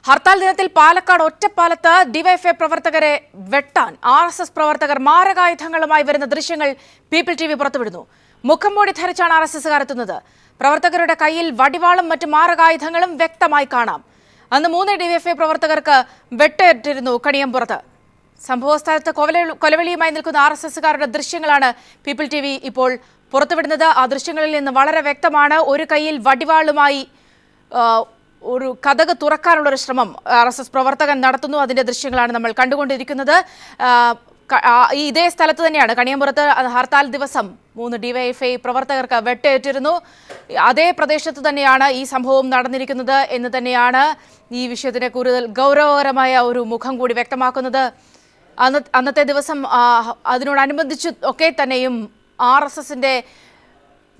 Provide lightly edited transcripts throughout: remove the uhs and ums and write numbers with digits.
ഹർത്താൽ ദിനത്തിൽ പാലക്കാട് ഒറ്റപ്പാലത്ത് ഡിവൈഎഫ്ഐ പ്രവർത്തകരെ വെട്ടാൻ ആർഎസ്എസ് പ്രവർത്തകർ മാരകായുധങ്ങളുമായി വരുന്ന ദൃശ്യങ്ങൾ പീപ്പിൾ ടിവി പുറത്തുവിടുന്നു. മുഖംമൂടി ധരിച്ചാണ് ആർഎസ്എസുകാർ എത്തുന്നത്. പ്രവർത്തകരുടെ കയ്യിൽ വടിവാളും മറ്റു മാരകായുധങ്ങളും വ്യക്തമായി കാണാം. അന്ന് 3 ഡിവൈഎഫ്ഐ പ്രവർത്തകർക്ക് വെട്ടേറ്റിരുന്നു കണിയമ്പുറത്ത്. സംഭവസ്ഥലത്ത് കൊലവിളിയുമായി നിൽക്കുന്ന ആർഎസ്എസുകാരുടെ ദൃശ്യങ്ങളാണ് പീപ്പിൾ ടിവി ഇപ്പോൾ പുറത്തുവിടുന്നത്. ആ ദൃശ്യങ്ങളിൽ നിന്ന് വളരെ വ്യക്തമാണ് ഒരു കയ്യിൽ വടിവാളുമായി ഒരു കതക് തുറക്കാനുള്ള ഒരു ശ്രമം ആർഎസ്എസ് പ്രവർത്തകൻ നടത്തുന്നു. അതിന്റെ ദൃശ്യങ്ങളാണ് നമ്മൾ കണ്ടുകൊണ്ടിരിക്കുന്നത്. ഇതേ സ്ഥലത്ത് തന്നെയാണ് കണിയമ്പുറത്ത് ഹർത്താൽ ദിവസം 3 ഡിവൈഎഫ്ഐ പ്രവർത്തകർക്ക് വെട്ടേറ്റിരുന്നു. അതേ പ്രദേശത്ത് തന്നെയാണ് ഈ സംഭവം നടന്നിരിക്കുന്നത് എന്ന് തന്നെയാണ് ഈ വിഷയത്തിന് കൂടുതൽ ഗൗരവകരമായ ഒരു മുഖം കൂടി വ്യക്തമാക്കുന്നത്. അന്നത്തെ ദിവസം അതിനോടനുബന്ധിച്ച് ഒക്കെ തന്നെയും ആർഎസ്എസിന്റെ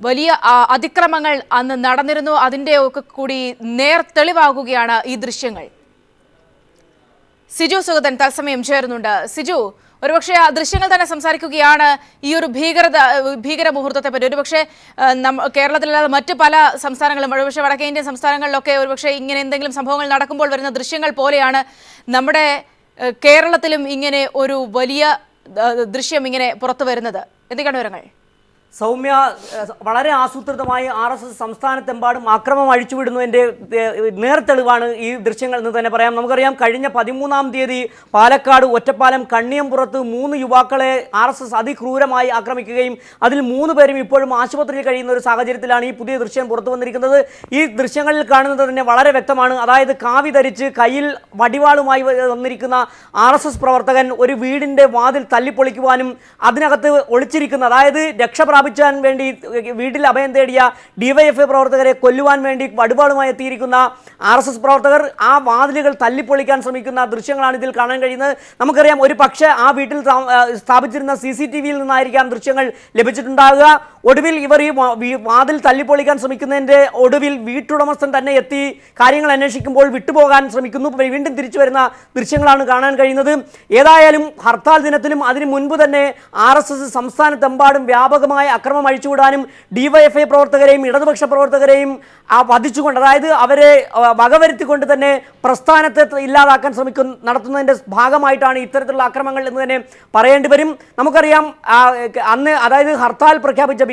വലിയ അതിക്രമങ്ങൾ അന്ന് നടന്നിരുന്നു. അതിൻ്റെ ഒക്കെ കൂടി തെളിവാകുകയാണ് ഈ ദൃശ്യങ്ങൾ. സിജു സുഗതൻ തത്സമയം ചേരുന്നുണ്ട്. സിജു, ഒരുപക്ഷെ ആ ദൃശ്യങ്ങൾ തന്നെ സംസാരിക്കുകയാണ് ഈ ഒരു ഭീകര മുഹൂർത്തത്തെ പറ്റി. ഒരുപക്ഷെ കേരളത്തിലല്ലാതെ മറ്റ് പല സംസ്ഥാനങ്ങളും, ഒരുപക്ഷെ വടക്കേ ഇന്ത്യൻ സംസ്ഥാനങ്ങളിലൊക്കെ ഒരുപക്ഷെ ഇങ്ങനെ എന്തെങ്കിലും സംഭവങ്ങൾ നടക്കുമ്പോൾ വരുന്ന ദൃശ്യങ്ങൾ പോലെയാണ് നമ്മുടെ കേരളത്തിലും ഇങ്ങനെ ഒരു വലിയ ദൃശ്യം ഇങ്ങനെ പുറത്തു വരുന്നത്. എന്തൊക്കെയാണ് വിവരങ്ങൾ? സൗമ്യ, വളരെ ആസൂത്രിതമായി RSS സംസ്ഥാനത്തെമ്പാടും ആക്രമണം അഴിച്ചുവിടുന്നതിൻ്റെ നേർത്തെളിവാണ് ഈ ദൃശ്യങ്ങൾ എന്ന് തന്നെ പറയാം. നമുക്കറിയാം, കഴിഞ്ഞ 13-ാം തീയതി പാലക്കാട് ഒറ്റപ്പാലം കണ്ണിയമ്പുറത്ത് 3 യുവാക്കളെ RSS അതിക്രൂരമായി ആക്രമിക്കുകയും അതിൽ 3 പേരും ഇപ്പോഴും ആശുപത്രിയിൽ കഴിയുന്ന ഒരു സാഹചര്യത്തിലാണ് ഈ പുതിയ ദൃശ്യം പുറത്തു വന്നിരിക്കുന്നത്. ഈ ദൃശ്യങ്ങളിൽ കാണുന്നത് തന്നെ വളരെ വ്യക്തമാണ്. അതായത് കാവി ധരിച്ച് കയ്യിൽ വടിവാളുമായി വന്നിരിക്കുന്ന RSS പ്രവർത്തകൻ ഒരു വീടിൻ്റെ വാതിൽ തല്ലിപ്പൊളിക്കുവാനും അതിനകത്ത് ഒളിച്ചിരിക്കുന്ന, അതായത് രക്ഷപ്രാപിക്കാൻ വേണ്ടി വീട്ടിൽ അഭയം തേടിയ ഡിവൈഎഫ്ഐ പ്രവർത്തകരെ കൊല്ലുവാൻ വേണ്ടി വടിവാളുമായി എത്തിയിരിക്കുന്ന RSS പ്രവർത്തകർ ആ വാതിലുകൾ തല്ലിപ്പൊളിക്കാൻ ശ്രമിക്കുന്ന ദൃശ്യങ്ങളാണ് ഇതിൽ കാണാൻ കഴിയുന്നത്. നമുക്കറിയാം, ഒരു പക്ഷേ ആ വീട്ടിൽ സ്ഥാപിച്ചിരുന്ന CCTVയിൽ നിന്നായിരിക്കാം ദൃശ്യങ്ങൾ ലഭിച്ചിട്ടുണ്ടാകുക. ഒടുവിൽ ഇവർ ഈ വാതിൽ തല്ലിപ്പൊളിക്കാൻ ശ്രമിക്കുന്നതിൻ്റെ ഒടുവിൽ വീട്ടുടമസ്ഥൻ തന്നെ എത്തി കാര്യങ്ങൾ അന്വേഷിക്കുമ്പോൾ വിട്ടുപോകാൻ ശ്രമിക്കുന്നു. വീണ്ടും തിരിച്ചു വരുന്ന ദൃശ്യങ്ങളാണ് കാണാൻ കഴിയുന്നത്. ഏതായാലും ഹർത്താൽ ദിനത്തിലും അതിനു മുൻപ് തന്നെ RSS സംസ്ഥാനത്തെമ്പാടും വ്യാപകമായ അക്രമം അഴിച്ചുവിടാനും ഡിവൈഎഫ്ഐ പ്രവർത്തകരെയും ഇടതുപക്ഷ പ്രവർത്തകരെയും വധിച്ചുകൊണ്ട്, അതായത് അവരെ വകവരുത്തിക്കൊണ്ട് തന്നെ പ്രസ്ഥാനത്തെ ഇല്ലാതാക്കാൻ നടത്തുന്നതിൻ്റെ ഭാഗമായിട്ടാണ് ഇത്തരത്തിലുള്ള ആക്രമണങ്ങൾ എന്ന് തന്നെ പറയേണ്ടി വരും. നമുക്കറിയാം, അന്ന് അതായത്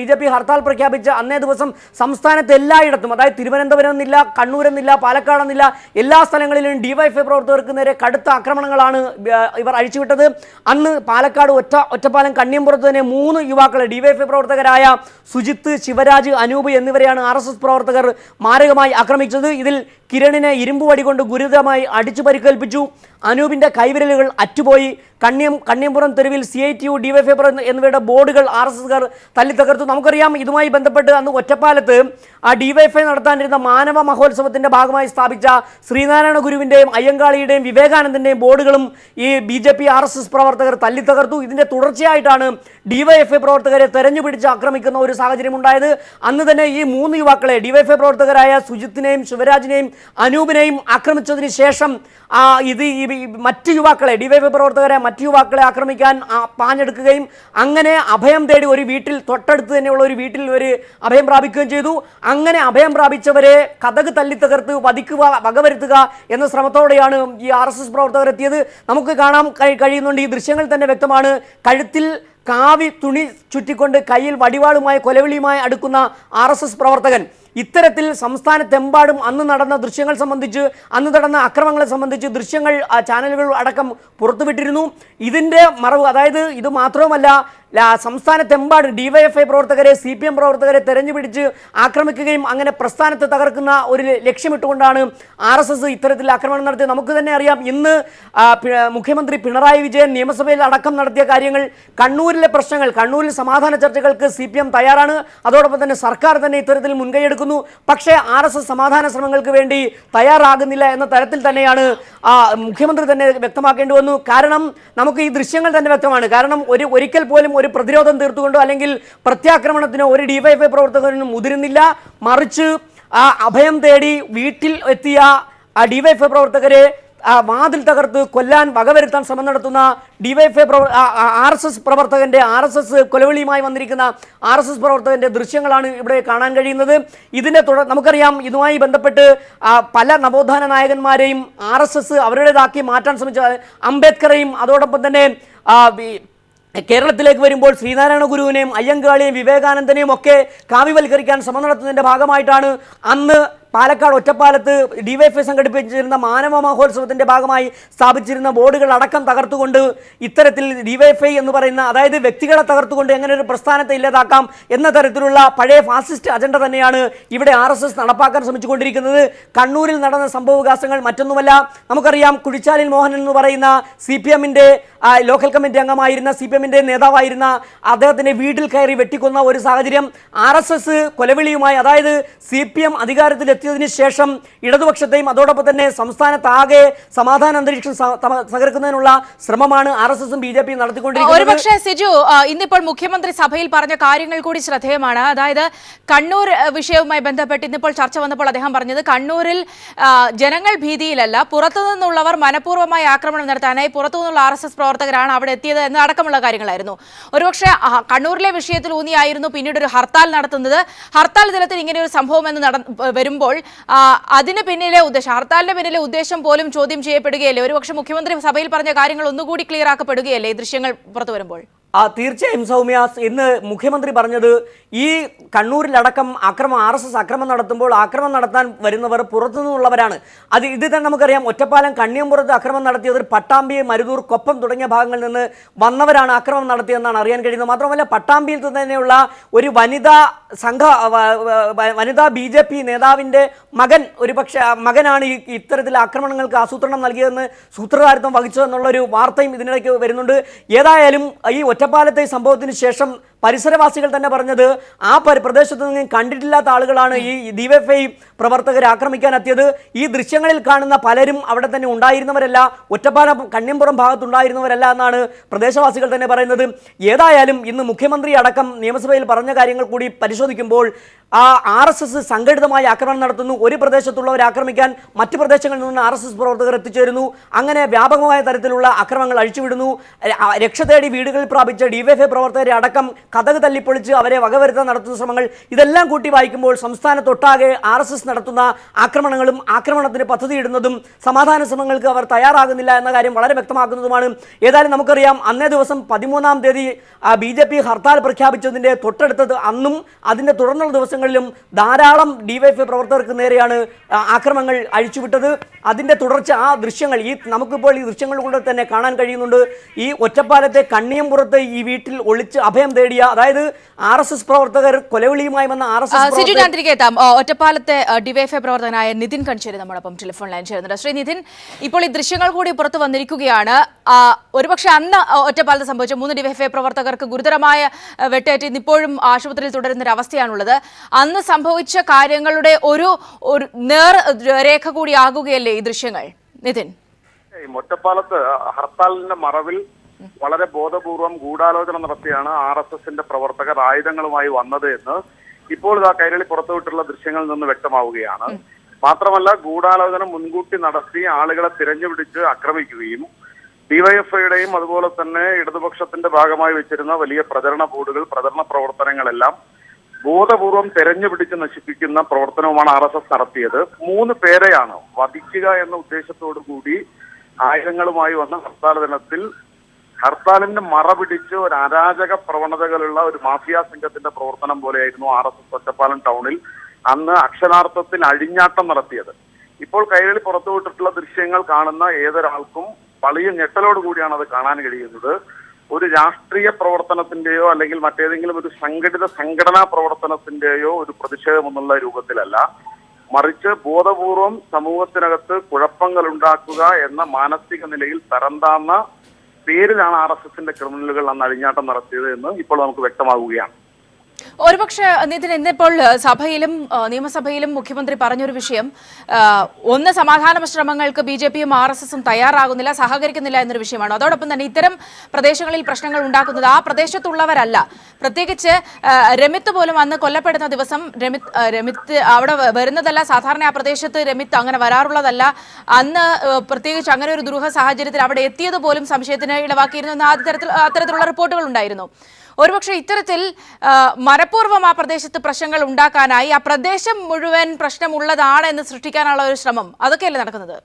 BJP ഹർത്താൽ പ്രഖ്യാപിച്ച അന്നേ ദിവസം സംസ്ഥാനത്ത് എല്ലായിടത്തും, അതായത് തിരുവനന്തപുരം എന്നില്ല, കണ്ണൂർ എന്നില്ല, പാലക്കാട് എന്നില്ല, എല്ലാ സ്ഥലങ്ങളിലും ഡിവൈഎഫ്ഐ പ്രവർത്തകർക്ക് നേരെ കടുത്ത ആക്രമണങ്ങളാണ് ഇവർ അഴിച്ചുവിട്ടത്. അന്ന് പാലക്കാട് ഒറ്റപ്പാലം കണ്ണിയമ്പുറത്ത് തന്നെ 3 യുവാക്കളെ ഡിവൈഎഫ്ഐ പ്രവർത്തകരായ സുജിത്ത്, ശിവരാജ്, അനൂപ് എന്നിവരെയാണ് RSS പ്രവർത്തകർ മാരകമായി ആക്രമിച്ചത്. ഇതിൽ കിരണിനെ ഇരുമ്പ് വടി കൊണ്ട് ഗുരുതരമായി അടിച്ചു പരിക്കേൽപ്പിച്ചു. അനൂപിൻ്റെ കൈവിരലുകൾ അറ്റുപോയി. കണ്ണിയമ്പുറം തെരുവിൽ CITU, ഡിവൈഎഫ്ഐ എന്നിവയുടെ ബോർഡുകൾ RSSകാർ തല്ലിത്തകർത്തു. നമുക്കറിയാം, ഇതുമായി ബന്ധപ്പെട്ട് അന്ന് ഒറ്റപ്പാലത്ത് ആ ഡിവൈഎഫ്ഐ നടത്താനിരുന്ന മാനവ മഹോത്സവത്തിൻ്റെ ഭാഗമായി സ്ഥാപിച്ച ശ്രീനാരായണ ഗുരുവിൻ്റെയും അയ്യങ്കാളിയുടെയും വിവേകാനന്ദൻ്റെയും ബോർഡുകളും ഈ BJP RSS പ്രവർത്തകർ തല്ലിത്തകർത്തു. ഇതിൻ്റെ തുടർച്ചയായിട്ടാണ് ഡിവൈഎഫ്ഐ പ്രവർത്തകരെ തെരഞ്ഞുപിടിച്ച് ആക്രമിക്കുന്ന ഒരു സാഹചര്യം ഉണ്ടായത്. അന്ന് തന്നെ ഈ 3 യുവാക്കളെ, ഡിവൈഎഫ്ഐ പ്രവർത്തകരായ സുജിത്തിനെയും ശിവരാജിനെയും അനൂപിനെയും ആക്രമിച്ചതിന് ശേഷം മറ്റു യുവാക്കളെ, ഡിവൈഎഫ്ഐ പ്രവർത്തകരെ മറ്റു യുവാക്കളെ ആക്രമിക്കാൻ പാഞ്ഞെടുക്കുകയും അങ്ങനെ അഭയം തേടി ഒരു വീട്ടിൽ, തൊട്ടടുത്ത് തന്നെയുള്ള ഒരു വീട്ടിൽ ഒരു അഭയം പ്രാപിക്കുകയും ചെയ്തു. അങ്ങനെ അഭയം പ്രാപിച്ചവരെ കതക് തല്ലിത്തകർത്ത് വകവരുത്തുക എന്ന ശ്രമത്തോടെയാണ് ഈ RSS പ്രവർത്തകർ എത്തിയത്. നമുക്ക് കാണാൻ കഴിയുന്നുണ്ട്, ഈ ദൃശ്യങ്ങൾ തന്നെ വ്യക്തമാണ്. കഴുത്തിൽ കാവി തുണി ചുറ്റിക്കൊണ്ട് കയ്യിൽ വടിവാളുമായി കൊലവിളിയുമായി അടുക്കുന്ന RSS പ്രവർത്തകൻ ഇത്തരത്തിൽ സംസ്ഥാനത്തെമ്പാടും അന്ന് നടന്ന ദൃശ്യങ്ങൾ സംബന്ധിച്ച്, അന്ന് നടന്ന അക്രമങ്ങളെ സംബന്ധിച്ച് ദൃശ്യങ്ങൾ ചാനലുകൾ അടക്കം പുറത്തുവിട്ടിരുന്നു. ഇതിൻ്റെ മറവ്, അതായത് ഇത് മാത്രവുമല്ല, സംസ്ഥാനത്തെമ്പാടും ഡിവൈഎഫ്ഐ പ്രവർത്തകരെ, CPM പ്രവർത്തകരെ തെരഞ്ഞുപിടിച്ച് ആക്രമിക്കുകയും അങ്ങനെ പ്രസ്ഥാനത്തെ തകർക്കുന്ന ഒരു ലക്ഷ്യമിട്ടുകൊണ്ടാണ് RSS ഇത്തരത്തിൽ ആക്രമണം നടത്തിയത്. നമുക്ക് തന്നെ അറിയാം, ഇന്ന് മുഖ്യമന്ത്രി പിണറായി വിജയൻ നിയമസഭയിൽ അടക്കം നടത്തിയ കാര്യങ്ങൾ, കണ്ണൂരിലെ പ്രശ്നങ്ങൾ, കണ്ണൂരിൽ സമാധാന ചർച്ചകൾക്ക് CPM തയ്യാറാണ്. അതോടൊപ്പം തന്നെ സർക്കാർ തന്നെ ഇത്തരത്തിൽ മുൻകൈയെടുക്കുന്നു. പക്ഷേ RSS സമാധാന ശ്രമങ്ങൾക്ക് വേണ്ടി തയ്യാറാകുന്നില്ല എന്ന തരത്തിൽ തന്നെയാണ് മുഖ്യമന്ത്രി തന്നെ വ്യക്തമാക്കേണ്ടി വന്നു. കാരണം നമുക്ക് ഈ ദൃശ്യങ്ങൾ തന്നെ വ്യക്തമാണ്. കാരണം ഒരിക്കൽ പോലും ഒരു പ്രതിരോധം തീർത്തുകൊണ്ടോ അല്ലെങ്കിൽ പ്രത്യാക്രമണത്തിനോ ഒരു ഡിവൈഎഫ്ഐ പ്രവർത്തകനും മുതിരുന്നില്ല. മറിച്ച് അഭയം തേടി വീട്ടിൽ എത്തിയ ഡിവൈഎഫ്ഐ പ്രവർത്തകരെ വാതിൽ തകർത്ത് കൊല്ലാൻ വകവരുത്താൻ ശ്രമം നടത്തുന്ന ഡിവൈഎഫ്ഐ RSS പ്രവർത്തകന്റെ RSS കൊലവിളിയുമായി വന്നിരിക്കുന്ന RSS പ്രവർത്തകന്റെ ദൃശ്യങ്ങളാണ് ഇവിടെ കാണാൻ കഴിയുന്നത്. ഇതിന്റെ നമുക്കറിയാം, ഇതുമായി ബന്ധപ്പെട്ട് പല നവോത്ഥാന നായകന്മാരെയും RSS അവരുടേതാക്കി മാറ്റാൻ ശ്രമിച്ച അംബേദ്കറെയും അതോടൊപ്പം തന്നെ കേരളത്തിലേക്ക് വരുമ്പോൾ ശ്രീനാരായണ ഗുരുവിനെയും അയ്യങ്കാളിയെയും വിവേകാനന്ദനെയും ഒക്കെ കാവ്യവൽക്കരിക്കാൻ ശ്രമം നടത്തുന്നതിൻ്റെ ഭാഗമായിട്ടാണ് അന്ന് പാലക്കാട് ഒറ്റപ്പാലത്ത് ഡിവൈഎഫ്ഐ സംഘടിപ്പിച്ചിരുന്ന മാനവ മഹോത്സവത്തിന്റെ ഭാഗമായി സ്ഥാപിച്ചിരുന്ന ബോർഡുകൾ അടക്കം തകർത്തുകൊണ്ട് ഇത്തരത്തിൽ ഡിവൈഎഫ്ഐ എന്ന് പറയുന്ന, അതായത് വ്യക്തികളെ തകർത്തുകൊണ്ട് എങ്ങനെ ഒരു പ്രസ്ഥാനത്തെ ഇല്ലാതാക്കാം എന്ന തരത്തിലുള്ള പഴയ ഫാസിസ്റ്റ് അജണ്ട തന്നെയാണ് ഇവിടെ RSS നടപ്പാക്കാൻ ശ്രമിച്ചുകൊണ്ടിരിക്കുന്നത്. കണ്ണൂരിൽ നടന്ന സംഭവവികാസങ്ങൾ മറ്റൊന്നുമല്ല. നമുക്കറിയാം, കുഴിച്ചാലിൽ മോഹനൻ എന്ന് പറയുന്ന CPM-ന്റെ ലോക്കൽ കമ്മിറ്റി അംഗമായിരുന്ന, CPM-ന്റെ നേതാവായിരുന്ന അദ്ദേഹത്തിന്റെ വീട്ടിൽ കയറി വെട്ടിക്കൊന്ന ഒരു സാഹചര്യം RSS കൊലവിളിയുമായി, അതായത് CPM അധികാരത്തിൽ ത്തിന് ശേഷം ഇടതുപക്ഷത്തെയും അതോടൊപ്പം തന്നെ സംസ്ഥാനത്താകെ സമാധാന അന്തരീക്ഷം തകർക്കുന്നതിനുള്ള ശ്രമമാണ് RSS-ഉം BJP-യും നടത്തിക്കൊണ്ടിരിക്കുന്നത്. ഒരുപക്ഷെ സിജു, ഇന്നിപ്പോൾ മുഖ്യമന്ത്രി സഭയിൽ പറഞ്ഞ കാര്യങ്ങൾ കൂടി ശ്രദ്ധേയമാണ്. അതായത് കണ്ണൂർ വിഷയവുമായി ബന്ധപ്പെട്ട് ഇന്നിപ്പോൾ ചർച്ച വന്നപ്പോൾ അദ്ദേഹം പറഞ്ഞത്, കണ്ണൂരിൽ ജനങ്ങൾ ഭീതിയിലല്ല, പുറത്തുനിന്നുള്ളവർ മനഃപൂർവ്വമായി ആക്രമണം നടത്താനായി പുറത്തുനിന്നുള്ള RSS പ്രവർത്തകരാണ് അവിടെ എത്തിയത് എന്നടക്കമുള്ള കാര്യങ്ങളായിരുന്നു. ഒരുപക്ഷെ കണ്ണൂരിലെ വിഷയത്തിൽ ഊന്നിയായിരുന്നു പിന്നീട് ഒരു ഹർത്താൽ നടത്തുന്നത്. ഹർത്താൽ ദിനത്തിൽ ഇങ്ങനെ ഒരു സംഭവം എന്ന് വരുമ്പോൾ അതിന് പിന്നിലെ ഉദ്ദേശം, ഹർത്താലിന്റെ പിന്നിലെ ഉദ്ദേശം പോലും ചോദ്യം ചെയ്യപ്പെടുകയല്ലേ? ഒരുപക്ഷെ മുഖ്യമന്ത്രി സഭയിൽ പറഞ്ഞ കാര്യങ്ങൾ ഒന്നുകൂടി ക്ലിയർ ആക്കപ്പെടുകയല്ലേ ഈ ദൃശ്യങ്ങൾ പുറത്തു വരുമ്പോൾ? തീർച്ചയായും സൗമ്യ, ഇന്ന് മുഖ്യമന്ത്രി പറഞ്ഞത് ഈ കണ്ണൂരിലടക്കം RSS ആക്രമണം നടത്തുമ്പോൾ ആക്രമണം നടത്താൻ വരുന്നവർ പുറത്തുനിന്നുള്ളവരാണ്. ഇത് തന്നെ നമുക്കറിയാം, ഒറ്റപ്പാലം കണ്ണിയമ്പുറത്ത് ആക്രമണം നടത്തിയത് പട്ടാമ്പി, മരുതൂർ, കൊപ്പം തുടങ്ങിയ ഭാഗങ്ങളിൽ നിന്ന് വന്നവരാണ് ആക്രമണം നടത്തിയതെന്നാണ് അറിയാൻ കഴിയുന്നത്. മാത്രമല്ല, പട്ടാമ്പിയിൽ തന്നെയുള്ള ഒരു വനിതാ BJP നേതാവിൻ്റെ മകനാണ് ഇത്തരത്തിൽ ആക്രമണങ്ങൾക്ക് ആസൂത്രണം നൽകിയതെന്ന്, സൂത്രധാരിത്വം വഹിച്ചതെന്നുള്ളൊരു വാർത്തയും ഇതിനിടയ്ക്ക് വരുന്നുണ്ട്. ഏതായാലും ഈ ഒറ്റപ്പാലത്തെ സംഭവത്തിന് ശേഷം പരിസരവാസികൾ തന്നെ പറഞ്ഞത്, ആ പ്രദേശത്ത് നിന്നും കണ്ടിട്ടില്ലാത്ത ആളുകളാണ് ഈ ഡിവൈഎഫ്ഐ പ്രവർത്തകരെ ആക്രമിക്കാൻ എത്തിയത്. ഈ ദൃശ്യങ്ങളിൽ കാണുന്ന പലരും അവിടെ തന്നെ ഉണ്ടായിരുന്നവരല്ല, ഒറ്റപ്പാലം കണ്ണിയമ്പുറം ഭാഗത്തുണ്ടായിരുന്നവരല്ല എന്നാണ് പ്രദേശവാസികൾ തന്നെ പറയുന്നത്. ഏതായാലും ഇന്ന് മുഖ്യമന്ത്രി അടക്കം നിയമസഭയിൽ പറഞ്ഞ കാര്യങ്ങൾ കൂടി പരിശോധിക്കുമ്പോൾ RSS സംഘടിതമായി ആക്രമണം നടത്തുന്നു. ഒരു പ്രദേശത്തുള്ളവരെ ആക്രമിക്കാൻ മറ്റു പ്രദേശങ്ങളിൽ നിന്ന് RSS പ്രവർത്തകർ എത്തിച്ചേരുന്നു. അങ്ങനെ വ്യാപകമായ തരത്തിലുള്ള ആക്രമണങ്ങൾ അഴിച്ചുവിടുന്നു. രക്ഷ തേടി വീടുകളിൽ പ്രാപിച്ച ഡിവൈഎഫ്ഐ പ്രവർത്തകരെ അടക്കം കതക് തല്ലിപ്പൊളിച്ച് അവരെ വകവരുത്താൻ നടത്തുന്ന ശ്രമങ്ങൾ, ഇതെല്ലാം കൂട്ടി വായിക്കുമ്പോൾ സംസ്ഥാനത്തൊട്ടാകെ RSS നടത്തുന്ന ആക്രമണങ്ങളും ആക്രമണത്തിന് പദ്ധതിയിടുന്നതും സമാധാന ശ്രമങ്ങൾക്ക് അവർ തയ്യാറാകുന്നില്ല എന്ന കാര്യം വളരെ വ്യക്തമാക്കുന്നതുമാണ്. ഏതായാലും നമുക്കറിയാം, അന്നേ ദിവസം 13-ാം തീയതി BJP ഹർത്താൽ പ്രഖ്യാപിച്ചതിൻ്റെ തൊട്ടടുത്തത് അന്നും അതിൻ്റെ തുടർന്നുള്ള ദിവസങ്ങളിലും ധാരാളം ഡിവൈഎഫ്ഐ പ്രവർത്തകർക്ക് നേരെയാണ് ആക്രമണങ്ങൾ അഴിച്ചുവിട്ടത്. അതിൻ്റെ തുടർച്ച ആ ദൃശ്യങ്ങൾ നമുക്കിപ്പോൾ ഈ ദൃശ്യങ്ങളിലൂടെ തന്നെ കാണാൻ കഴിയുന്നുണ്ട്. ഈ ഒറ്റപ്പാലത്തെ കണ്ണിയമ്പുറത്ത് ഈ വീട്ടിൽ ഒളിച്ച് അഭയം തേടിയ, അതായത് RSS പ്രവർത്തകർ കൊലവിളിയുമായി വന്ന ഒറ്റപ്പാലത്തെ ഡിവൈഎഫ്ഐ പ്രവർത്തകനായ നിതിൻ കൺചേരി നമ്മളൊപ്പം ടെലിഫോൺ ലൈൻ ചേരുന്നുണ്ട്. ശ്രീ നിതിൻ, ഇപ്പോൾ ഈ ദൃശ്യങ്ങൾ കൂടി പുറത്തു വന്നിരിക്കുകയാണ്. ഒരുപക്ഷെ അന്ന് ഒറ്റപ്പാലത്ത് സംഭവിച്ച 3 ഡിവൈഎഫ്ഐ പ്രവർത്തകർക്ക് ഗുരുതരമായ വെട്ടേറ്റ് ഇപ്പോഴും ആശുപത്രിയിൽ തുടരുന്ന ഒരു അവസ്ഥയാണുള്ളത്. അന്ന് സംഭവിച്ച കാര്യങ്ങളുടെ ഒരു നേർരേഖ കൂടി ആകുകയല്ലേ ഈ ദൃശ്യങ്ങൾ? നിതിൻ, ഒറ്റപ്പാലത്ത് ഹർത്താലിന്റെ മറവിൽ വളരെ ബോധപൂർവം ഗൂഢാലോചന നടത്തിയാണ് RSS-ന്റെ പ്രവർത്തകർ ആയുധങ്ങളുമായി വന്നത് എന്ന് ഇപ്പോൾ കൈരളി പുറത്തുവിട്ടുള്ള ദൃശ്യങ്ങളിൽ നിന്ന് വ്യക്തമാവുകയാണ്. മാത്രമല്ല, ഗൂഢാലോചന മുൻകൂട്ടി നടത്തി ആളുകളെ തിരഞ്ഞുപിടിച്ച് ആക്രമിക്കുകയും ഡിവൈഎഫ്ഐയുടെയും അതുപോലെ തന്നെ ഇടതുപക്ഷത്തിന്റെ ഭാഗമായി വെച്ചിരുന്ന വലിയ പ്രചരണ ബോർഡുകൾ, പ്രചരണ പ്രവർത്തനങ്ങളെല്ലാം ബോധപൂർവം തെരഞ്ഞുപിടിച്ച് നശിപ്പിക്കുന്ന പ്രവർത്തനവുമാണ് RSS നടത്തിയത്. 3 പേരെയാണ് വധിക്കുക എന്ന ഉദ്ദേശത്തോടു കൂടി ആയുധങ്ങളുമായി വന്ന ഹർത്താൽ ദിനത്തിൽ ഹർത്താലിന്റെ മറ പിടിച്ച് ഒരു അരാജക പ്രവണതകളുള്ള ഒരു മാഫിയ സംഘത്തിന്റെ പ്രവർത്തനം പോലെയായിരുന്നു RSS ഒറ്റപ്പാലം ടൗണിൽ അന്ന് അക്ഷരാർത്ഥത്തിൽ അഴിഞ്ഞാട്ടം നടത്തിയത്. ഇപ്പോൾ കൈരളി പുറത്തുവിട്ടിട്ടുള്ള ദൃശ്യങ്ങൾ കാണുന്ന ഏതൊരാൾക്കും വലിയ ഞെട്ടലോടുകൂടിയാണ് അത് കാണാൻ കഴിയുന്നത്. ഒരു രാഷ്ട്രീയ പ്രവർത്തനത്തിന്റെയോ അല്ലെങ്കിൽ മറ്റേതെങ്കിലും ഒരു സംഘടിത സംഘടനാ പ്രവർത്തനത്തിന്റെയോ ഒരു പ്രതിഷേധം എന്നുള്ള രൂപത്തിലല്ല, മറിച്ച് ബോധപൂർവം സമൂഹത്തിനകത്ത് കുഴപ്പങ്ങൾ ഉണ്ടാക്കുക എന്ന മാനസിക നിലയിൽ തരംതാന്ന പേരിലാണ് RSS-ന്റെ ക്രിമിനലുകൾ അന്ന് അഴിഞ്ഞാട്ടം നടത്തിയത് എന്ന് ഇപ്പോൾ നമുക്ക് വ്യക്തമാകുകയാണ്. ഒരുപക്ഷെ നിതിൻ ഇന്നിപ്പോൾ സഭയിലും നിയമസഭയിലും മുഖ്യമന്ത്രി പറഞ്ഞൊരു വിഷയം, ഒന്ന് സമാധാന ശ്രമങ്ങൾക്ക് BJPയും RSSും തയ്യാറാകുന്നില്ല, സഹകരിക്കുന്നില്ല എന്നൊരു വിഷയമാണ്. അതോടൊപ്പം തന്നെ ഇത്തരം പ്രദേശങ്ങളിൽ പ്രശ്നങ്ങൾ ഉണ്ടാക്കുന്നത് ആ പ്രദേശത്തുള്ളവരല്ല. പ്രത്യേകിച്ച് രമിത്ത് പോലും അന്ന് കൊല്ലപ്പെടുന്ന ദിവസം രമിത്ത് അവിടെ വരുന്നതല്ല, സാധാരണ ആ പ്രദേശത്ത് രമിത്ത് അങ്ങനെ വരാറുള്ളതല്ല. അന്ന് പ്രത്യേകിച്ച് അങ്ങനെ ഒരു ദുരൂഹ സാഹചര്യത്തിൽ അവിടെ എത്തിയത് പോലും സംശയത്തിന് ഇടവാക്കിയിരുന്നു എന്ന അത്തരത്തിലുള്ള റിപ്പോർട്ടുകൾ ഉണ്ടായിരുന്നു. ഒരുപക്ഷെ ഇത്തരത്തിൽ മനഃപൂർവ്വം ആ പ്രദേശത്ത് പ്രശ്നങ്ങൾ ഉണ്ടാക്കാനായി ആ പ്രദേശം മുഴുവൻ പ്രശ്നമുള്ളതാണ് എന്ന് സൃഷ്ടിക്കാനുള്ള ഒരു ശ്രമം അതൊക്കെയല്ലേ നടക്കുന്നത്?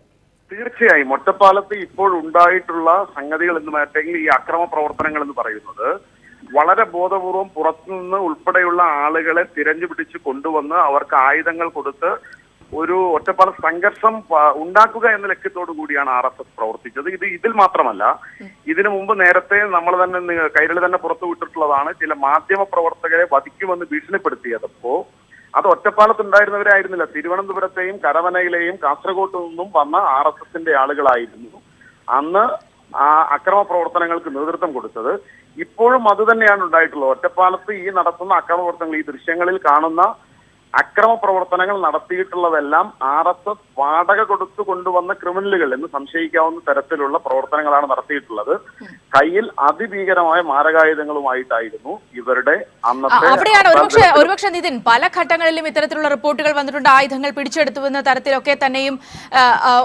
തീർച്ചയായും ഒറ്റപ്പാലത്ത് ഇപ്പോൾ ഉണ്ടായിട്ടുള്ള സംഗതികൾ എന്ന് മാറ്റെങ്കിൽ ഈ അക്രമ പ്രവർത്തനങ്ങൾ എന്ന് പറയുന്നത് വളരെ ബോധപൂർവം പുറത്തുനിന്ന് ഉൾപ്പെടെയുള്ള ആളുകളെ തിരഞ്ഞു പിടിച്ച് കൊണ്ടുവന്ന് അവർക്ക് ആയുധങ്ങൾ കൊടുത്ത് ഒരു ഒറ്റപ്പാലം സംഘർഷം ഉണ്ടാക്കുക എന്ന ലക്ഷ്യത്തോടു കൂടിയാണ് RSS പ്രവർത്തിച്ചത്. ഇതിൽ മാത്രമല്ല, ഇതിനു മുമ്പ് നേരത്തെ നമ്മൾ തന്നെ കൈരളി തന്നെ പുറത്തുവിട്ടിട്ടുള്ളതാണ്, ചില മാധ്യമ പ്രവർത്തകരെ വധിക്കുമെന്ന് ഭീഷണിപ്പെടുത്തിയതപ്പോ അത് ഒറ്റപ്പാലത്തുണ്ടായിരുന്നവരായിരുന്നില്ല, തിരുവനന്തപുരത്തെയും കരവനയിലെയും കാസർഗോഡ് നിന്നും വന്ന RSSന്റെ ആളുകളായിരുന്നു അന്ന് ആ അക്രമ പ്രവർത്തനങ്ങൾക്ക് നേതൃത്വം കൊടുത്തത്. ഇപ്പോഴും അത് തന്നെയാണ് ഉണ്ടായിട്ടുള്ളത്. ഒറ്റപ്പാലത്ത് ഈ നടത്തുന്ന അക്രമ പ്രവർത്തനങ്ങൾ, ഈ ദൃശ്യങ്ങളിൽ കാണുന്ന അക്രമ പ്രവർത്തനങ്ങൾ നടത്തിയിട്ടുള്ളതെല്ലാം RSS വാടക കൊടുത്തു കൊണ്ടുവന്ന ക്രിമിനലുകൾ എന്ന് സംശയിക്കാവുന്ന തരത്തിലുള്ള പ്രവർത്തനങ്ങളാണ് നടത്തിയിട്ടുള്ളത്. കയ്യിൽ അതിഭീകരമായ മാരകായുധങ്ങളുമായിട്ടായിരുന്നു ഇവരുടെ അന്നത്തെ. അവിടെയാണ് ഒരുപക്ഷെ നിതിൻ പല ഘട്ടങ്ങളിലും ഇത്തരത്തിലുള്ള റിപ്പോർട്ടുകൾ വന്നിട്ടുണ്ട്, ആയുധങ്ങൾ പിടിച്ചെടുത്തുവെന്ന തരത്തിലൊക്കെ തന്നെയും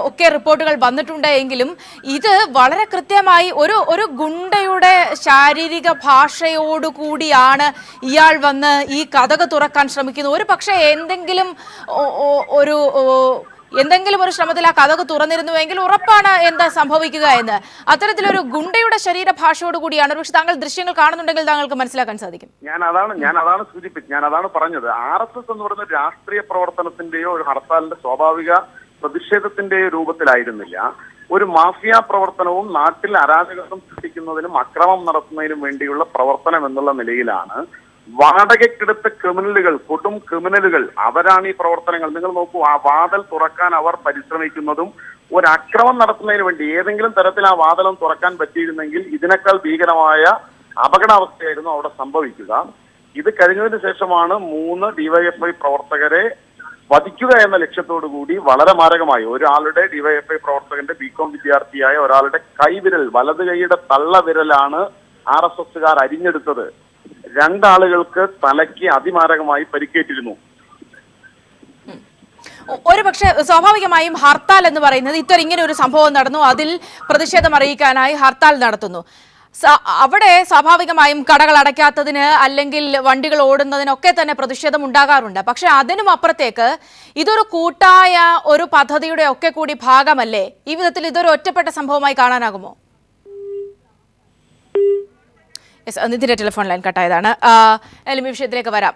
ഒക്കെ റിപ്പോർട്ടുകൾ വന്നിട്ടുണ്ട്. എങ്കിലും ഇത് വളരെ കൃത്യമായി ഒരു ഗുണ്ടയുടെ ശാരീരിക ഭാഷയോടുകൂടിയാണ് ഇയാൾ വന്ന് ഈ കതക് തുറക്കാൻ ശ്രമിക്കുന്നത്. ഒരു പക്ഷേ എന്തെങ്കിലും ഒരു ശ്രമത്തിൽ ആ കതക് തുറന്നിരുന്നുവെങ്കിൽ ഉറപ്പാണ് എന്താ സംഭവിക്കുക എന്ന്. അത്തരത്തിലൊരു ഗുണ്ടയുടെ ശരീരഭാഷയോട് കൂടിയാണ് പക്ഷെ താങ്കൾ ദൃശ്യങ്ങൾ കാണുന്നുണ്ടെങ്കിൽ താങ്കൾക്ക് മനസ്സിലാക്കാൻ സാധിക്കും. ഞാൻ അതാണ് പറഞ്ഞത്. RSS എന്ന് പറയുന്ന രാഷ്ട്രീയ പ്രവർത്തനത്തിന്റെയോ ഒരു ഹർത്താലിന്റെ സ്വാഭാവിക പ്രതിഷേധത്തിന്റെയോ രൂപത്തിലായിരുന്നില്ല. ഒരു മാഫിയ പ്രവർത്തനവും നാട്ടിൽ അരാജകത്വം സൃഷ്ടിക്കുന്നതിനും അക്രമം നടത്തുന്നതിനും വേണ്ടിയുള്ള പ്രവർത്തനം എന്നുള്ള നിലയിലാണ് വാടകയ്ക്കെടുത്ത ക്രിമിനലുകൾ, കൊടും ക്രിമിനലുകൾ, അവരാണ് ഈ പ്രവർത്തനങ്ങൾ. നിങ്ങൾ നോക്കൂ, ആ വാതിൽ തുറക്കാൻ അവർ പരിശ്രമിക്കുന്നതും ഒരു അക്രമം നടത്തുന്നതിന് വേണ്ടി ഏതെങ്കിലും തരത്തിൽ ആ വാതിലും തുറക്കാൻ പറ്റിയിരുന്നെങ്കിൽ ഇതിനേക്കാൾ ഭീകരമായ അപകടാവസ്ഥയായിരുന്നു അവിടെ സംഭവിക്കുക. ഇത് കഴിഞ്ഞതിന് ശേഷമാണ് 3 DYFI പ്രവർത്തകരെ വധിക്കുക എന്ന ലക്ഷ്യത്തോടു കൂടി വളരെ മാരകമായി ഒരാളുടെ DYFI പ്രവർത്തകന്റെ BCom വിദ്യാർത്ഥിയായ ഒരാളുടെ കൈവിരൽ, വലത് കൈയുടെ തള്ളവിരലാണ് RSSകാർ അരിഞ്ഞെടുത്തത്. 2 ആളുകൾക്ക് തലയ്ക്ക് അതിമാരകമായി പരിക്കേറ്റിരുന്നു. ഒരുപക്ഷെ സ്വാഭാവികമായും ഹർത്താൽ എന്ന് പറയുന്നത് ഇങ്ങനെ ഒരു സംഭവം നടന്നു, അതിൽ പ്രതിഷേധം അറിയിക്കാനായി ഹർത്താൽ നടത്തുന്നു. അവിടെ സ്വാഭാവികമായും കടകൾ അടയ്ക്കാത്തതിന് അല്ലെങ്കിൽ വണ്ടികൾ ഓടുന്നതിനൊക്കെ തന്നെ പ്രതിഷേധം ഉണ്ടാകാറുണ്ട്. പക്ഷെ അതിനും അപ്പുറത്തേക്ക് ഇതൊരു കൂട്ടായ ഒരു പദ്ധതിയുടെ ഒക്കെ കൂടി ഭാഗമല്ലേ? ഈ വിധത്തിൽ ഇതൊരു ഒറ്റപ്പെട്ട സംഭവമായി കാണാനാകുമോ? നിതിന്റെ ടെലിഫോൺ ലൈൻ കട്ടായതാണ്. ഈ വിഷയത്തിലേക്ക് വരാം.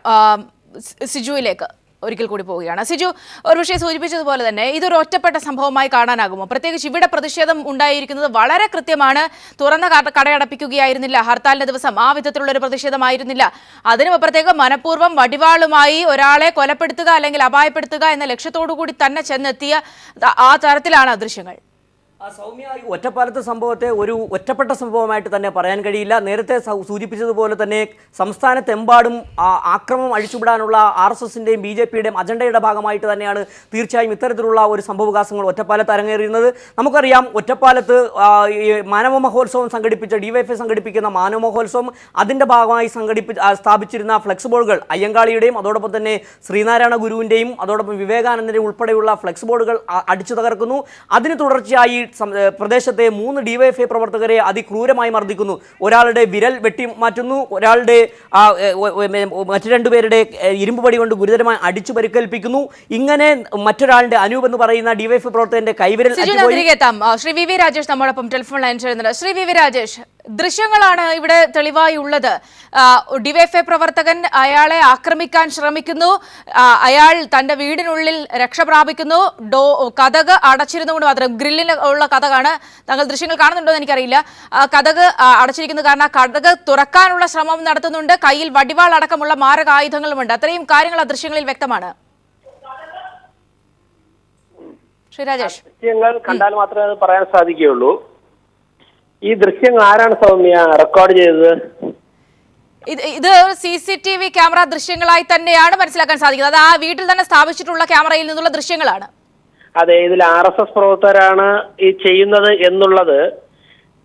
സിജുവിലേക്ക് ഒരിക്കൽ കൂടി പോവുകയാണ്. സിജു, ഒരു വിഷയം സൂചിപ്പിച്ചതുപോലെ തന്നെ ഇതൊരു ഒറ്റപ്പെട്ട സംഭവമായി കാണാനാകുമോ? പ്രത്യേകിച്ച് ഇവിടെ പ്രതിഷേധം ഉണ്ടായിരിക്കുന്നത് വളരെ കൃത്യമാണ്. തുറന്ന കടയടപ്പിക്കുകയായിരുന്നില്ല ഹർത്താലിന്റെ ദിവസം, ആ വിധത്തിലുള്ള ഒരു പ്രതിഷേധമായിരുന്നില്ല. അതിനുമപ്പുറത്തേക്ക് മനഃപൂർവ്വം വടിവാളുമായി ഒരാളെ കൊലപ്പെടുത്തുക അല്ലെങ്കിൽ അപായപ്പെടുത്തുക എന്ന ലക്ഷ്യത്തോടു കൂടി തന്നെ ചെന്നെത്തിയ ആ തരത്തിലാണ് ദൃശ്യങ്ങൾ. സൗമ്യ, ഈ ഒറ്റപ്പാലത്തെ സംഭവത്തെ ഒരു ഒറ്റപ്പെട്ട സംഭവമായിട്ട് തന്നെ പറയാൻ കഴിയില്ല. നേരത്തെ സൂചിപ്പിച്ചതുപോലെ തന്നെ സംസ്ഥാനത്തെമ്പാടും ആക്രമണം അഴിച്ചുവിടാനുള്ള RSSന്റെയും BJPയുടെയും അജണ്ടയുടെ ഭാഗമായിട്ട് തന്നെയാണ് തീർച്ചയായും ഇത്തരത്തിലുള്ള ഒരു സംഭവവികാസങ്ങൾ ഒറ്റപ്പാലത്ത് അരങ്ങേറുന്നത്. നമുക്കറിയാം, ഒറ്റപ്പാലത്ത് മാനവ മഹോത്സവം സംഘടിപ്പിച്ച DYFI സംഘടിപ്പിക്കുന്ന മാനവ മഹോത്സവം, അതിൻ്റെ ഭാഗമായി സ്ഥാപിച്ചിരുന്ന ഫ്ലെക്സ് ബോർഡുകൾ അയ്യങ്കാളിയുടെയും അതോടൊപ്പം തന്നെ ശ്രീനാരായണ ഗുരുവിൻ്റെയും അതോടൊപ്പം വിവേകാനന്ദൻ്റെയും ഉൾപ്പെടെയുള്ള ഫ്ലെക്സ് ബോർഡുകൾ അടിച്ചു തകർക്കുന്നു. അതിന് തുടർച്ചയായി പ്രദേശത്തെ 3 DYFI പ്രവർത്തകരെ അതിക്രൂരമായി മർദ്ദിക്കുന്നു. ഒരാളുടെ വിരൽ വെട്ടിമാറ്റുന്നു, ഒരാളുടെ മറ്റു 2 പേരുടെ ഇരുമ്പ് പടി കൊണ്ട് ഗുരുതരമായി അടിച്ചു പരിക്കേൽപ്പിക്കുന്നു. ഇങ്ങനെ മറ്റൊരാളുടെ അനൂപ് എന്ന് പറയുന്ന DYFI പ്രവർത്തകന്റെ കൈവിരൽ. ശ്രീ വി രാജേഷ് നമ്മോടൊപ്പം ടെലിഫോൺ ലൈൻ ചേരുന്നുണ്ട്. ശ്രീ വി രാജേഷ്, ദൃശ്യങ്ങളാണ് ഇവിടെ തെളിവായി ഉള്ളത്. DYFI പ്രവർത്തകൻ അയാളെ ആക്രമിക്കാൻ ശ്രമിക്കുന്നു, അയാൾ തന്റെ വീടിനുള്ളിൽ രക്ഷപ്രാപിക്കുന്നു, കതക് അടച്ചിരുന്നുകൊണ്ട് മാത്രം, ഗ്രില്ലിന് ഉള്ള കതകാണ്, താങ്കൾ ദൃശ്യങ്ങൾ കാണുന്നുണ്ടോ എന്ന് എനിക്കറിയില്ല. കതക് അടച്ചിരിക്കുന്നത് കാരണം ആ കതക് തുറക്കാനുള്ള ശ്രമം നടത്തുന്നുണ്ട്, കയ്യിൽ വടിവാൾ അടക്കമുള്ള മാരകായുധങ്ങളുമുണ്ട്. അത്രയും കാര്യങ്ങൾ ആ ദൃശ്യങ്ങളിൽ വ്യക്തമാണ്. ശ്രീ രാജേഷ്, ദൃശ്യങ്ങൾ കണ്ടാൽ മാത്രമേ അത് പറയാൻ സാധിക്കുകയുള്ളൂ. ഈ ദൃശ്യങ്ങൾ ആരാണ് സൗമ്യ റെക്കോർഡ് ചെയ്തത്? ഇത് CCTV ക്യാമറ ദൃശ്യങ്ങളായി തന്നെയാണ് മനസ്സിലാക്കാൻ സാധിക്കുന്നത്. അത് ആ വീട്ടിൽ തന്നെ സ്ഥാപിച്ചിട്ടുള്ള ക്യാമറയിൽ നിന്നുള്ള ദൃശ്യങ്ങളാണ്. അതെ, ഇതിൽ RSS പ്രവർത്തകരാണ് ഈ ചെയ്യുന്നത് എന്നുള്ളത്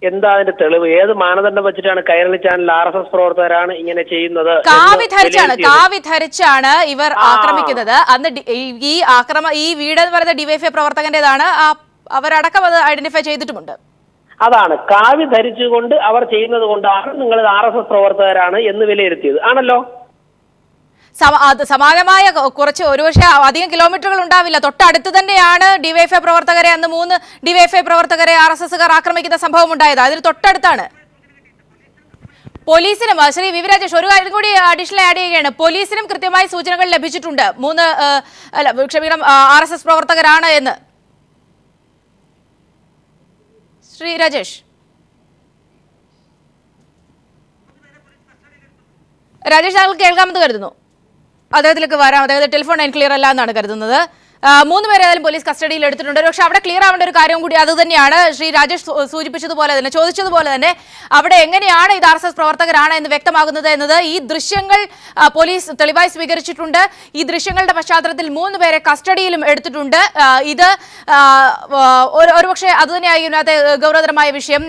എന്താ അതിന്റെ തെളിവ്? ഏത് മാനദണ്ഡം വെച്ചിട്ടാണ് കൈരളി ചാനൽ RSS പ്രവർത്തകരാണ് ഇങ്ങനെ ചെയ്യുന്നത്? കാവി ധരിച്ചാണ് ഇവർ ആക്രമിക്കുന്നത്. അന്ന് ഈ വീട് എന്ന് പറയുന്ന ഡിവൈഎഫ്ഐ പ്രവർത്തകന്റേതാണ്. അവരടക്കം അത് ഐഡന്റിഫൈ ചെയ്തിട്ടുമുണ്ട്. അതാണ്, കാവി ധരിച്ചുകൊണ്ട് അവർ ചെയ്യുന്നത് കൊണ്ടാണ് നിങ്ങൾ RSS പ്രവർത്തകരാണ് എന്ന് വിലയിരുത്തിയത് ആണല്ലോ. സമാനമായ കുറച്ച് ഒരുപക്ഷെ അധികം കിലോമീറ്ററുകൾ ഉണ്ടാവില്ല, തൊട്ടടുത്ത് തന്നെയാണ് ഡിവൈഎഫ്ഐ പ്രവർത്തകരെ അന്ന് 3 ഡിവൈഎഫ്ഐ പ്രവർത്തകരെ RSSകാർ ആക്രമിക്കുന്ന സംഭവം ഉണ്ടായത്. അതിന് തൊട്ടടുത്താണ്. പോലീസിനും ശ്രീ വി രാജേഷ് ഒരു കാര്യം കൂടി അഡീഷണൽ ആഡ് ചെയ്യുകയാണ്. പോലീസിനും കൃത്യമായി സൂചനകൾ ലഭിച്ചിട്ടുണ്ട് 3 RSS പ്രവർത്തകരാണ് എന്ന്. ശ്രീ രാജേഷ് താങ്കൾ കേൾക്കാമെന്ന് കരുതുന്നു. അദ്ദേഹത്തിലേക്ക് വരാം. അദ്ദേഹത്തെ ടെലിഫോൺ ലൈൻ ക്ലിയർ അല്ല എന്നാണ് കരുതുന്നത്. 3 പേരെ ഏതായാലും പോലീസ് കസ്റ്റഡിയിൽ എടുത്തിട്ടുണ്ട്. പക്ഷെ അവിടെ ക്ലിയർ ആവേണ്ട ഒരു കാര്യം കൂടി അത് തന്നെയാണ്. ശ്രീ രാജേഷ് സൂചിപ്പിച്ചതുപോലെ തന്നെ, ചോദിച്ചതുപോലെ തന്നെ, അവിടെ എങ്ങനെയാണ് ഇത് RSS പ്രവർത്തകരാണ് എന്ന് വ്യക്തമാകുന്നത് എന്നത് ഈ ദൃശ്യങ്ങൾ പോലീസ് തെളിവായി സ്വീകരിച്ചിട്ടുണ്ട്. ഈ ദൃശ്യങ്ങളുടെ പശ്ചാത്തലത്തിൽ 3 പേരെ കസ്റ്റഡിയിലും എടുത്തിട്ടുണ്ട്. ഇത് ഒരുപക്ഷെ അതുതന്നെയായി ഇതിനകത്തെ ഗൗരവതരമായ വിഷയം.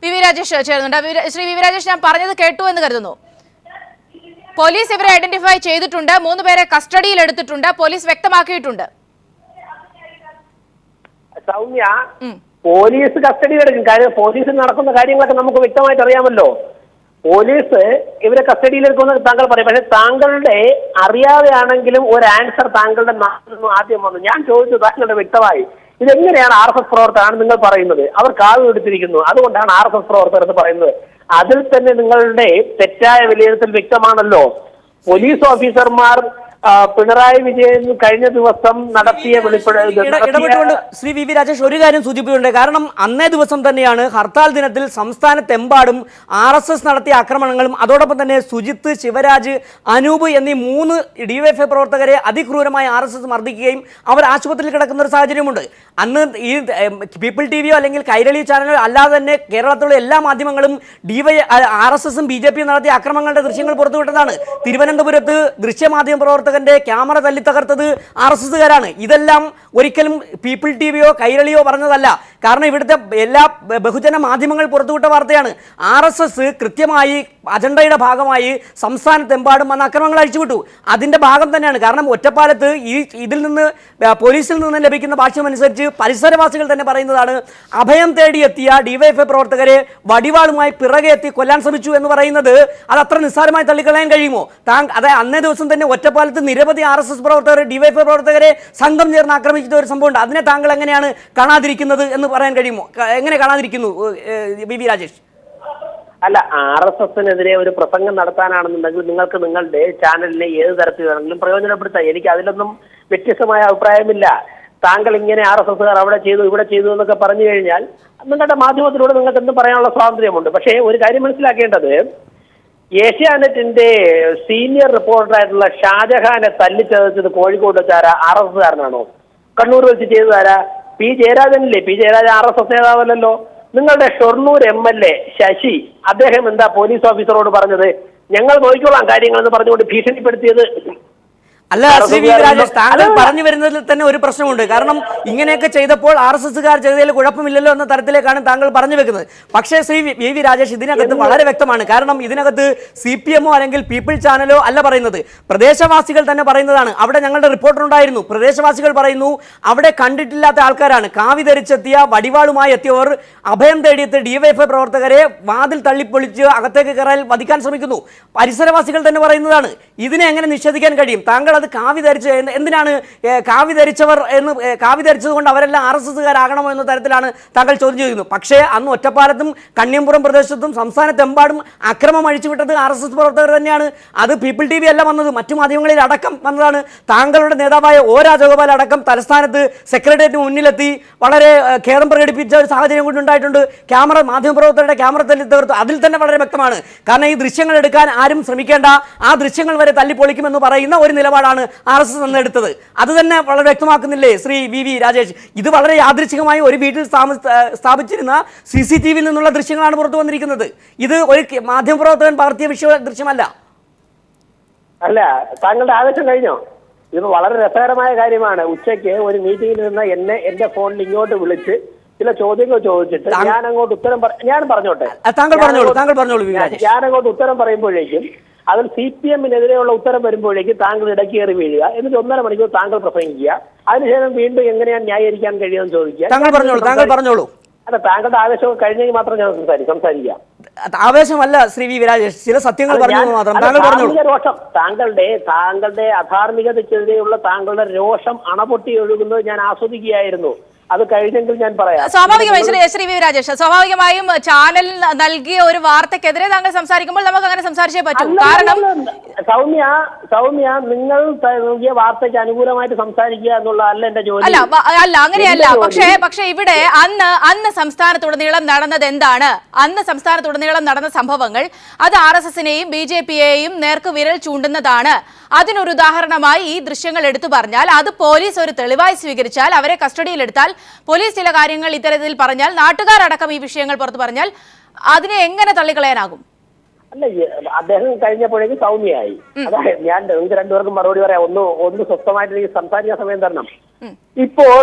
വി രാജേഷ് ചേരുന്നുണ്ട്. ശ്രീ വി രാജേഷ്, ഞാൻ പറഞ്ഞത് കേട്ടു എന്ന് കരുതുന്നു. പോലീസ് ഇവരെ ഐഡന്റിഫൈ ചെയ്തിട്ടുണ്ട്, 3 പേരെ കസ്റ്റഡിയിൽ എടുത്തിട്ടുണ്ട്, പോലീസ് വ്യക്തമാക്കിയിട്ടുണ്ട്. സൗമ്യ, പോലീസ് കസ്റ്റഡിയിൽ എടുക്കും. കാര്യം പോലീസിൽ നടക്കുന്ന കാര്യങ്ങളൊക്കെ നമുക്ക് വ്യക്തമായിട്ട് അറിയാമല്ലോ. പോലീസ് ഇവരെ കസ്റ്റഡിയിൽ എടുക്കുമെന്ന് താങ്കൾ പറയും. പക്ഷെ താങ്കളുടെ അറിയാതെയാണെങ്കിലും ഒരു ആൻസർ താങ്കളുടെ ആദ്യം വന്നു. ഞാൻ ചോദിച്ചു താങ്കളുടെ വ്യക്തമായി, ഇതെങ്ങനെയാണ് RSS പ്രവർത്തകരാണ് നിങ്ങൾ പറയുന്നത്? അവർ കാവ് എടുത്തിരിക്കുന്നു, അതുകൊണ്ടാണ് RSS പ്രവർത്തകർ എന്ന് പറയുന്നത്. അതിൽ തന്നെ നിങ്ങളുടെ തെറ്റായ വിലയിരുത്തൽ വ്യക്തമാണല്ലോ. പോലീസ് ഓഫീസർമാർ പിണറായി വിജയൻ കഴിഞ്ഞ ദിവസം നടത്തിയ ഇടപെട്ടുകൊണ്ട് ശ്രീ വി രാജേഷ് ഒരു കാര്യം സൂചിപ്പിച്ചിട്ടുണ്ട്. കാരണം അന്നേ ദിവസം തന്നെയാണ് ഹർത്താൽ ദിനത്തിൽ സംസ്ഥാനത്തെമ്പാടും RSS നടത്തിയ ആക്രമണങ്ങളും അതോടൊപ്പം തന്നെ സുജിത്ത്, ശിവരാജ്, അനൂപ് എന്നീ 3 ഡിവൈഎഫ്ഐ പ്രവർത്തകരെ അതിക്രൂരമായി RSS മർദ്ദിക്കുകയും അവർ ആശുപത്രിയിൽ കിടക്കുന്ന ഒരു സാഹചര്യമുണ്ട്. അന്ന് ഈ പീപ്പിൾ TVയോ അല്ലെങ്കിൽ കൈരളി ചാനലോ അല്ലാതെ തന്നെ കേരളത്തിലുള്ള എല്ലാ മാധ്യമങ്ങളും RSSും BJPയും നടത്തിയ ആക്രമണങ്ങളുടെ ദൃശ്യങ്ങൾ പുറത്തുവിട്ടതാണ്. തിരുവനന്തപുരത്ത് ദൃശ്യമാധ്യമ പ്രവർത്തകന്റെ ക്യാമറ തല്ലി തകർത്തത് RSSകാരാണ്. ഇതെല്ലാം ഒരിക്കലും പീപ്പിൾ TVയോ കൈരളിയോ പറഞ്ഞതല്ല. കാരണം ഇവിടുത്തെ എല്ലാ ബഹുജന മാധ്യമങ്ങൾ പുറത്തുവിട്ട വാർത്തയാണ്. RSS കൃത്യമായി അജണ്ടയുടെ ഭാഗമായി സംസ്ഥാനത്തെമ്പാടും വന്ന ആക്രമണങ്ങൾ അഴിച്ചുവിട്ടു. അതിന്റെ ഭാഗം തന്നെയാണ്. കാരണം ഒറ്റപ്പാലത്ത് ഇതിൽ നിന്ന് പോലീസിൽ നിന്ന് ലഭിക്കുന്ന ഭാഷ്യമനുസരിച്ച് പരിസരവാസികൾ തന്നെ പറയുന്നതാണ്, അഭയം തേടിയെത്തിയ ഡിവൈഎഫ്ഐ പ്രവർത്തകരെ വടിവാളുമായി പിറകെ എത്തി കൊല്ലാൻ ശ്രമിച്ചു എന്ന് പറയുന്നത് അത് അത്ര നിസ്സാരമായി തള്ളിക്കളയാൻ കഴിയുമോ? അതായത് അന്നേ ദിവസം തന്നെ ഒറ്റപ്പാലത്ത് നിരവധി RSS പ്രവർത്തകർ ഡിവൈഎഫ്ഐ പ്രവർത്തകരെ സംഘം ചേർന്ന് ആക്രമിക്കുന്ന ഒരു സംഭവമുണ്ട്. അതിനെ താങ്കൾ എങ്ങനെയാണ് കാണാതിരിക്കുന്നത് എന്ന് പറയാൻ കഴിയുമോ? എങ്ങനെ കാണാതിരിക്കുന്നു വി രാജേഷ്? അല്ല, RSSനെതിരെ ഒരു പ്രസംഗം നടത്താനാണെന്നുണ്ടെങ്കിൽ നിങ്ങൾക്ക് നിങ്ങളുടെ ചാനലിനെ ഏത് തരത്തിൽ വേണമെങ്കിലും പ്രയോജനപ്പെടുത്താം. എനിക്ക് അതിലൊന്നും വ്യത്യസ്തമായ അഭിപ്രായമില്ല. താങ്കൾ ഇങ്ങനെ RSSകാർ അവിടെ ചെയ്തു ഇവിടെ ചെയ്തു എന്നൊക്കെ പറഞ്ഞു കഴിഞ്ഞാൽ നിങ്ങളുടെ മാധ്യമത്തിലൂടെ നിങ്ങൾക്ക് എന്തും പറയാനുള്ള സ്വാതന്ത്ര്യമുണ്ട്. പക്ഷേ ഒരു കാര്യം മനസ്സിലാക്കേണ്ടത്, ഏഷ്യാനെറ്റിന്റെ സീനിയർ റിപ്പോർട്ടറായിട്ടുള്ള ഷാജഹാനെ തല്ലിച്ചതച്ചത് കോഴിക്കോട് വെച്ചാരാ? RSSകാരനാണോ? കണ്ണൂർ വെച്ച് ചെയ്തതാരാ? പി ജയരാജനല്ലേ? പി ജയരാജൻ RSS നേതാവല്ലല്ലോ. നിങ്ങളുടെ ഷൊർണൂർ MLA ശശി, അദ്ദേഹം എന്താ പോലീസ് ഓഫീസറോട് പറഞ്ഞത്? ഞങ്ങൾ നോക്കിക്കോളാം കാര്യങ്ങളെന്ന് പറഞ്ഞുകൊണ്ട് ഭീഷണിപ്പെടുത്തിയത്. അല്ല ശ്രീ വി രാജേഷ്, താങ്കൾ പറഞ്ഞു വരുന്നതിൽ തന്നെ ഒരു പ്രശ്നമുണ്ട്. കാരണം ഇങ്ങനെയൊക്കെ ചെയ്തപ്പോൾ RSSകാർ ചെയ്തതിൽ കുഴപ്പമില്ലല്ലോ എന്ന തരത്തിലേക്കാണ് താങ്കൾ പറഞ്ഞു വെക്കുന്നത്. പക്ഷേ ശ്രീ വി രാജേഷ്, ഇതിനകത്ത് വളരെ വ്യക്തമാണ്. കാരണം ഇതിനകത്ത് CPMO അല്ലെങ്കിൽ പീപ്പിൾ ചാനലോ അല്ല പറയുന്നത്, പ്രദേശവാസികൾ തന്നെ പറയുന്നതാണ്. അവിടെ ഞങ്ങളുടെ റിപ്പോർട്ടർ ഉണ്ടായിരുന്നു. പ്രദേശവാസികൾ പറയുന്നു അവിടെ കണ്ടിട്ടില്ലാത്ത ആൾക്കാരാണ്. കാവി ധരിച്ചെത്തിയ വടിവാളുമായി എത്തിയവർ അഭയം തേടിയെത്തിയ ഡിവൈഎഫ്ഐ പ്രവർത്തകരെ വാതിൽ തള്ളിപ്പൊളിച്ച് അകത്തേക്ക് കയറാൻ വധിക്കാൻ ശ്രമിക്കുന്നു. പരിസരവാസികൾ തന്നെ പറയുന്നതാണ്. ഇതിനെ എങ്ങനെ നിഷേധിക്കാൻ കഴിയും? താങ്കൾ അത് കാവി ധരിച്ച് എന്തിനാണ് കാവി ധരിച്ചവർ എന്ന് കാവി ധരിച്ചത് കൊണ്ട് അവരെല്ലാം RSSകാരാകണമോ എന്ന തരത്തിലാണ് താങ്കൾ ചോദ്യം ചെയ്യുന്നത്. പക്ഷേ അന്ന് ഒറ്റപ്പാലത്തും കണ്ണിയമ്പുറം പ്രദേശത്തും സംസ്ഥാനത്തെമ്പാടും അക്രമം അഴിച്ചുവിട്ടത് RSS പ്രവർത്തകർ തന്നെയാണ്. അത് പീപ്പിൾ TV അല്ല വന്നത്, മറ്റു മാധ്യമങ്ങളിൽ അടക്കം വന്നതാണ്. താങ്കളുടെ നേതാവായ O രാജഗോപാൽ അടക്കം തലസ്ഥാനത്ത് സെക്രട്ടേറിയറ്റിന് മുന്നിലെത്തി വളരെ ഖേദം പ്രകടിപ്പിച്ച ഒരു സാഹചര്യം കൂടി ഉണ്ടായിട്ടുണ്ട്. മാധ്യമപ്രവർത്തകരുടെ ക്യാമറ തല്ലി തകർത്തു. അതിൽ തന്നെ വളരെ വ്യക്തമാണ്. കാരണം ഈ ദൃശ്യങ്ങൾ എടുക്കാൻ ആരും ശ്രമിക്കേണ്ട, ആ ദൃശ്യങ്ങൾ വരെ തല്ലിപ്പൊളിക്കുമെന്ന് പറയുന്ന ഒരു നിലപാടാണ് ദൃശ്യങ്ങളാണ് RSS എന്ന് എടുത്തത്. അത് തന്നെ വളരെ വ്യക്തമാക്കുന്നില്ലേ ശ്രീ VV രാജേഷ്? ഇത് വളരെ യാദൃച്ഛികമായി ഒരു വീട്ടിൽ സ്ഥാപിച്ചിരുന്ന CCTVയിൽ നിന്നുള്ള ദൃശ്യങ്ങളാണ് പുറത്തു വന്നിരിക്കുന്നത്. ഇത് ഒരു മാധ്യമപ്രവർത്തകൻ പകർത്തിയ ദൃശ്യമല്ല. അല്ല, താങ്കളുടെ ആവേശം കഴിഞ്ഞോ? ഇത് വളരെ രസകരമായ കാര്യമാണ്. ഉച്ചയ്ക്ക് ഒരു മീറ്റിംഗിൽ നിന്ന് എന്റെ ഫോണിൽ ഇങ്ങോട്ട് വിളിച്ച് ചില ചോദ്യങ്ങൾ ചോദിച്ചിട്ട് ഞാൻ അങ്ങോട്ട് ഉത്തരം ഞാൻ പറഞ്ഞോട്ടെ, താങ്കൾ പറഞ്ഞോളൂ. ഞാൻ അങ്ങോട്ട് ഉത്തരം പറയുമ്പോഴേക്കും അതിൽ CPM-നെതിരെയുള്ള ഉത്തരം വരുമ്പോഴേക്കും താങ്കൾ ഇടയ്ക്ക് കയറി വീഴുക, എന്നിട്ട് 1.5 മണിക്കൂർ താങ്കൾ പ്രസംഗിക്കുക, അതിനുശേഷം വീണ്ടും എങ്ങനെയാണ് ന്യായീകരിക്കാൻ കഴിയുമെന്ന് ചോദിക്കുക. താങ്കൾ പറഞ്ഞോളൂ. അല്ല, താങ്കളുടെ ആവേശം കഴിഞ്ഞെങ്കിൽ മാത്രം ഞാൻ സംസാരിക്കാം. ആവേശമല്ല ശ്രീ VV രാജേഷ്, ചില സത്യങ്ങൾ പറഞ്ഞു മാത്രം. രോഷം താങ്കളുടെ അധാർമികതയ്ക്കെതിരെയുള്ള താങ്കളുടെ രോഷം അണപൊട്ടി ഒഴുകുന്നത് ഞാൻ ആസ്വദിക്കുകയായിരുന്നു. അത് കഴിഞ്ഞെങ്കിൽ ഞാൻ പറയാം. സ്വാഭാവികമായും ശ്രീ VV രാജേഷ്, സ്വാഭാവികമായും ചാനൽ നൽകിയ ഒരു വാർത്തക്കെതിരെ താങ്കൾ സംസാരിക്കുമ്പോൾ നമുക്ക് അങ്ങനെ സംസാരിച്ചേ പറ്റൂ. കാരണം സൗമ്യ നിങ്ങൾ നൽകിയ വാർത്തയ്ക്ക് അനുകൂലമായിട്ട് സംസാരിക്കുക എന്നുള്ളതല്ല എന്റെ ജോലി. അല്ല അങ്ങനെയല്ല. പക്ഷേ ഇവിടെ അന്ന് സംസ്ഥാനത്തുടനീളം നടന്നത് എന്താണ്? അന്ന് സംസ്ഥാനത്തുടനീളം നടന്ന സംഭവങ്ങൾ അത് RSSനെയും BJPയെയും നേർക്ക് വിരൽ ചൂണ്ടുന്നതാണ്. അതിനൊരു ഉദാഹരണമായി ഈ ദൃശ്യങ്ങൾ എടുത്തു പറഞ്ഞാൽ, അത് പോലീസ് ഒരു തെളിവായി സ്വീകരിച്ചാൽ, അവരെ കസ്റ്റഡിയിലെടുത്താൽ, പോലീസ് ചില കാര്യങ്ങൾ ഇത്തരത്തിൽ പറഞ്ഞാൽ, നാട്ടുകാരടക്കം ഈ വിഷയങ്ങൾ പുറത്തു പറഞ്ഞാൽ അതിനെ എങ്ങനെ തള്ളിക്കളയാനാകും? അല്ല, അദ്ദേഹം കഴിഞ്ഞപ്പോഴേക്കും സൗമ്യയായി. അതായത് ഞാൻ നിങ്ങൾക്ക് രണ്ടുപേർക്കും മറുപടി പറയാം. ഒന്ന് സ്വസ്ഥമായിട്ട് എനിക്ക് സംസാരിക്കാൻ സമയം തരണം. ഇപ്പോൾ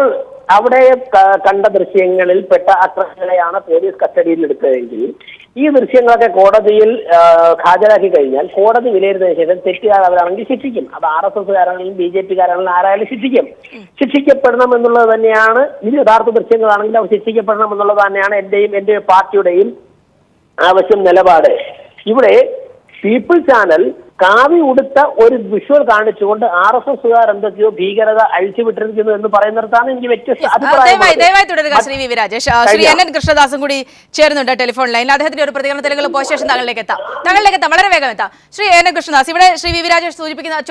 അവിടെ കണ്ട ദൃശ്യങ്ങളിൽ പെട്ട അക്രമികളെയാണ് പോലീസ് കസ്റ്റഡിയിൽ എടുത്തതെങ്കിൽ ഈ ദൃശ്യങ്ങളൊക്കെ കോടതിയിൽ ഹാജരാക്കി കഴിഞ്ഞാൽ കോടതി വിലയിരുത്തിയതിനു ശേഷം തെറ്റുകാരാണെങ്കിൽ ശിക്ഷിക്കും. അത് RSSകാരാണെങ്കിലും BJPക്കാരാണെങ്കിലും ആരായാലും ശിക്ഷിക്കപ്പെടണം എന്നുള്ളത് തന്നെയാണ്. ഇത് യഥാർത്ഥ ദൃശ്യങ്ങളാണെങ്കിൽ അവർ ശിക്ഷിക്കപ്പെടണം എന്നുള്ളത് തന്നെയാണ് എന്റെ പാർട്ടിയുടെയും ആവശ്യം, നിലപാട്. ഇവിടെ പീപ്പിൾ ചാനൽ കാവി ഉടുത്ത ഒരു വിഷ്വൽ കാണിച്ചുകൊണ്ട് RSSകാർ എന്തൊക്കെയോ ഭീകരത അഴിച്ചുവിട്ടിരിക്കുന്നു എന്ന് പറയുന്നിടത്താണ് എനിക്ക് വ്യത്യസ്ത ദയവായി തുടരുക ശ്രീ VV രാജേഷ്. ശ്രീ NN കൃഷ്ണദാസും കൂടി ചേരുന്നുണ്ട് ടെലിഫോൺ ലൈനിൽ. അദ്ദേഹത്തിന്റെ ഒരു പ്രതികരണത്തിലേക്ക് പോയ ശേഷം താങ്കളിലേക്ക് എത്താം, വളരെ വേഗം എത്താം. ശ്രീ NN കൃഷ്ണദാസ്, ഇവിടെ ശ്രീ VV രാജേഷ്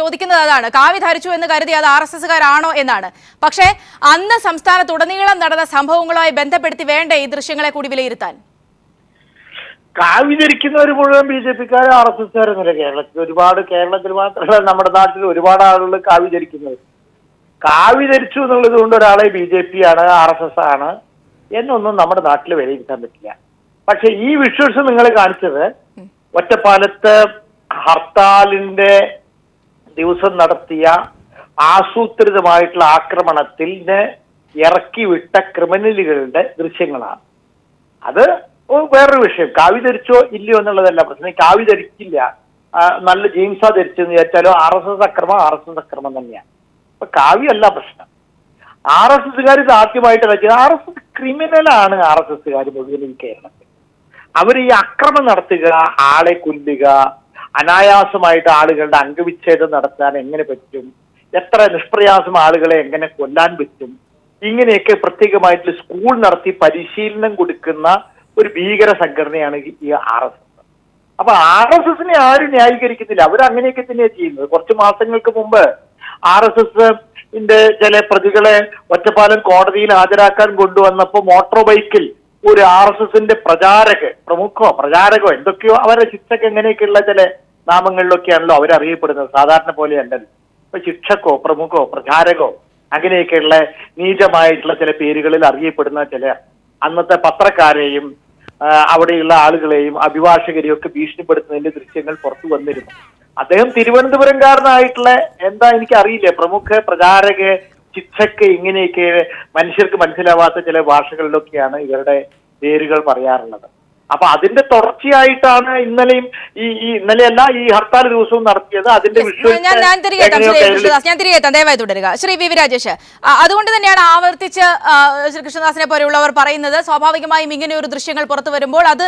ചോദിക്കുന്നത് അതാണ്, കാവി ധരിച്ചു എന്ന് കരുതി അത് RSSകാരാണോ എന്നാണ്. പക്ഷേ അന്ന് സംസ്ഥാനത്തുടനീളം നടന്ന സംഭവങ്ങളുമായി ബന്ധപ്പെടുത്തി വേണ്ടേ ഈ ദൃശ്യങ്ങളെ കൂടി വിലയിരുത്താൻ? കാവി ധരിക്കുന്നവർ മുഴുവൻ BJPക്കാരും RSSകാരൊന്നുമില്ല. കേരളത്തിൽ മാത്രമല്ല, നമ്മുടെ നാട്ടിൽ ഒരുപാട് ആളുകൾ കാവി ധരിക്കുന്നത്. കാവി ധരിച്ചു എന്നുള്ളത് കൊണ്ട് ഒരാളെ BJP ആണ് RSS ആണ് എന്നൊന്നും നമ്മുടെ നാട്ടിൽ വിലയിരുത്താൻ പറ്റില്ല. പക്ഷെ ഈ വിഷ്വൽസ് നിങ്ങൾ കാണിച്ചത് ഒറ്റപ്പാലത്ത് ഹർത്താലിന്റെ ദിവസം നടത്തിയ ആസൂത്രിതമായിട്ടുള്ള ആക്രമണത്തിന് ഇറക്കി വിട്ട ക്രിമിനലുകളുടെ ദൃശ്യങ്ങളാണ്. അത് വേറൊരു വിഷയം. കാവി ധരിച്ചോ ഇല്ലയോ എന്നുള്ളതല്ല പ്രശ്നം. കാവി ധരിക്കില്ല, നല്ല ജീൻസാ ധരിച്ചെന്ന് വിചാരിച്ചാലോ RSS അക്രമം തന്നെയാണ്. അപ്പൊ കാവി അല്ല പ്രശ്നം. RSSകാർ ഇത് ആദ്യമായിട്ട് വെച്ചത്. RSS ക്രിമിനലാണ്. RSSകാർ മുഴുവൻ ഈ കേരളത്തിൽ അവർ ഈ അക്രമം നടത്തുക, ആളെ കൊല്ലുക, അനായാസമായിട്ട് ആളുകളുടെ അംഗവിച്ഛേദം നടത്താൻ എങ്ങനെ പറ്റും, എത്ര നിഷ്പ്രയാസം ആളുകളെ എങ്ങനെ കൊല്ലാൻ പറ്റും, ഇങ്ങനെയൊക്കെ പ്രത്യേകമായിട്ട് സ്കൂൾ നടത്തി പരിശീലനം കൊടുക്കുന്ന ഒരു ഭീകര സംഘടനയാണ് ഈ RSS. അപ്പൊ RSSനെ ആരും ന്യായീകരിക്കുന്നില്ല. അവരങ്ങനെയൊക്കെ തന്നെയാണ് ചെയ്യുന്നത്. കുറച്ച് മാസങ്ങൾക്ക് മുമ്പ് RSSന്റെ ചില പ്രതികളെ ഒറ്റപ്പാലം കോടതിയിൽ ഹാജരാക്കാൻ കൊണ്ടുവന്നപ്പോൾ മോട്ടോർ ബൈക്കിൽ ഒരു RSSന്റെ പ്രചാരകോ എന്തൊക്കെയോ അവരുടെ ശിക്ഷക്ക് എങ്ങനെയൊക്കെയുള്ള ചില നാമങ്ങളിലൊക്കെയാണല്ലോ അവരറിയപ്പെടുന്നത്. സാധാരണ പോലെയല്ലല്ലോ. ഇപ്പൊ ശിക്ഷക്കോ പ്രമുഖോ പ്രചാരകോ അങ്ങനെയൊക്കെയുള്ള നീചമായിട്ടുള്ള ചില പേരുകളിൽ അറിയപ്പെടുന്ന ചില അന്നത്തെ പത്രക്കാരെയും അവിടെയുള്ള ആളുകളെയും അഭിഭാഷകരെയും ഒക്കെ ഭീഷണിപ്പെടുത്തുന്നതിന്റെ ദൃശ്യങ്ങൾ പുറത്തു വന്നിരുന്നു. അദ്ദേഹം തിരുവനന്തപുരംകാരനായിട്ടുള്ള എന്താ എനിക്കറിയില്ല, പ്രമുഖ പ്രചാരക ശിക്ഷക്ക് ഇങ്ങനെയൊക്കെ മനുഷ്യർക്ക് മനസ്സിലാവാത്ത ചില ഭാഷകളിലൊക്കെയാണ് ഇവരുടെ പേരുകൾ പറയാറുള്ളത്. അപ്പൊ അതിന്റെ തുടർച്ചയായിട്ടാണ് ഇന്നലെയല്ല ഈ ഹർത്താൽ ദിവസവും നടത്തിയത്. അതിന്റെ ഞാൻ തിരികെ എത്താം, ദയവായി തുടരുക. ശ്രീ VV രാജേഷ്, അതുകൊണ്ട് തന്നെയാണ് ആവർത്തിച്ച് ശ്രീ കൃഷ്ണദാസിനെ പോലെയുള്ളവർ പറയുന്നത്, സ്വാഭാവികമായും ഇങ്ങനെ ഒരു ദൃശ്യങ്ങൾ പുറത്തു വരുമ്പോൾ, അത്